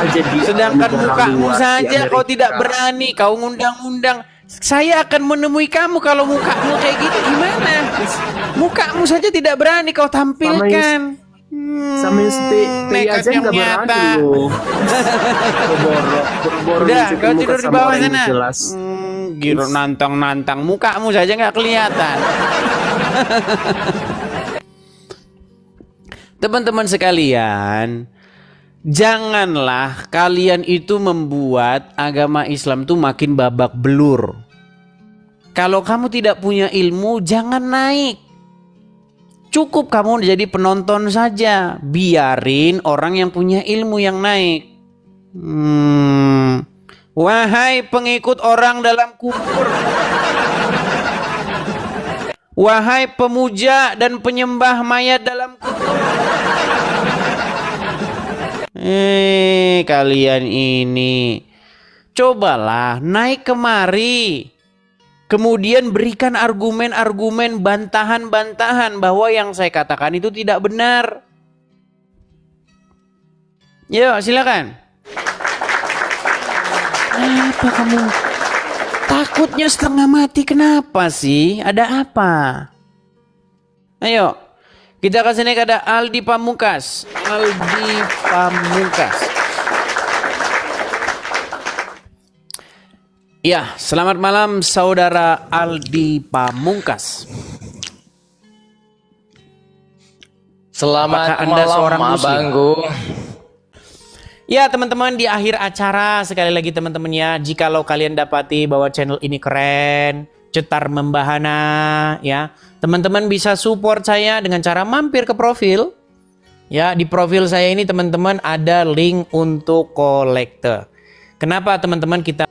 aja di. Sedangkan mukamu saja kau tidak berani. Kau ngundang-undang. Saya akan menemui kamu kalau mukamu kayak gitu gimana? Mukamu saja tidak berani kau tampilkan. Sama SPI aja nggak berani loh. Udah, kau tidur di bawah sana. Giro nantang-nantang, mukamu saja nggak kelihatan. Teman-teman sekalian, janganlah kalian itu membuat agama Islam tuh makin babak belur. Kalau kamu tidak punya ilmu, jangan naik. Cukup kamu jadi penonton saja. Biarin orang yang punya ilmu yang naik. Wahai pengikut orang dalam kubur. Wahai pemuja dan penyembah mayat dalam kubur. Kalian ini. Cobalah naik kemari. Kemudian berikan argumen-argumen, bantahan-bantahan bahwa yang saya katakan itu tidak benar. Yuk, silakan. Apa kamu? Takutnya setengah mati, kenapa sih? Ada apa? Ayo, kita kasih naik ada Aldi Pamungkas. Aldi Pamungkas. Ya, selamat malam saudara Aldi Pamungkas. Selamat Apakah Anda malam seorang Muslim? Abangku. Ya teman-teman, di akhir acara sekali lagi teman-teman ya, jikalau kalian dapati bahwa channel ini keren, cetar membahana ya, teman-teman bisa support saya dengan cara mampir ke profil. Ya, di profil saya ini teman-teman ada link untuk kolektor. Kenapa teman-teman kita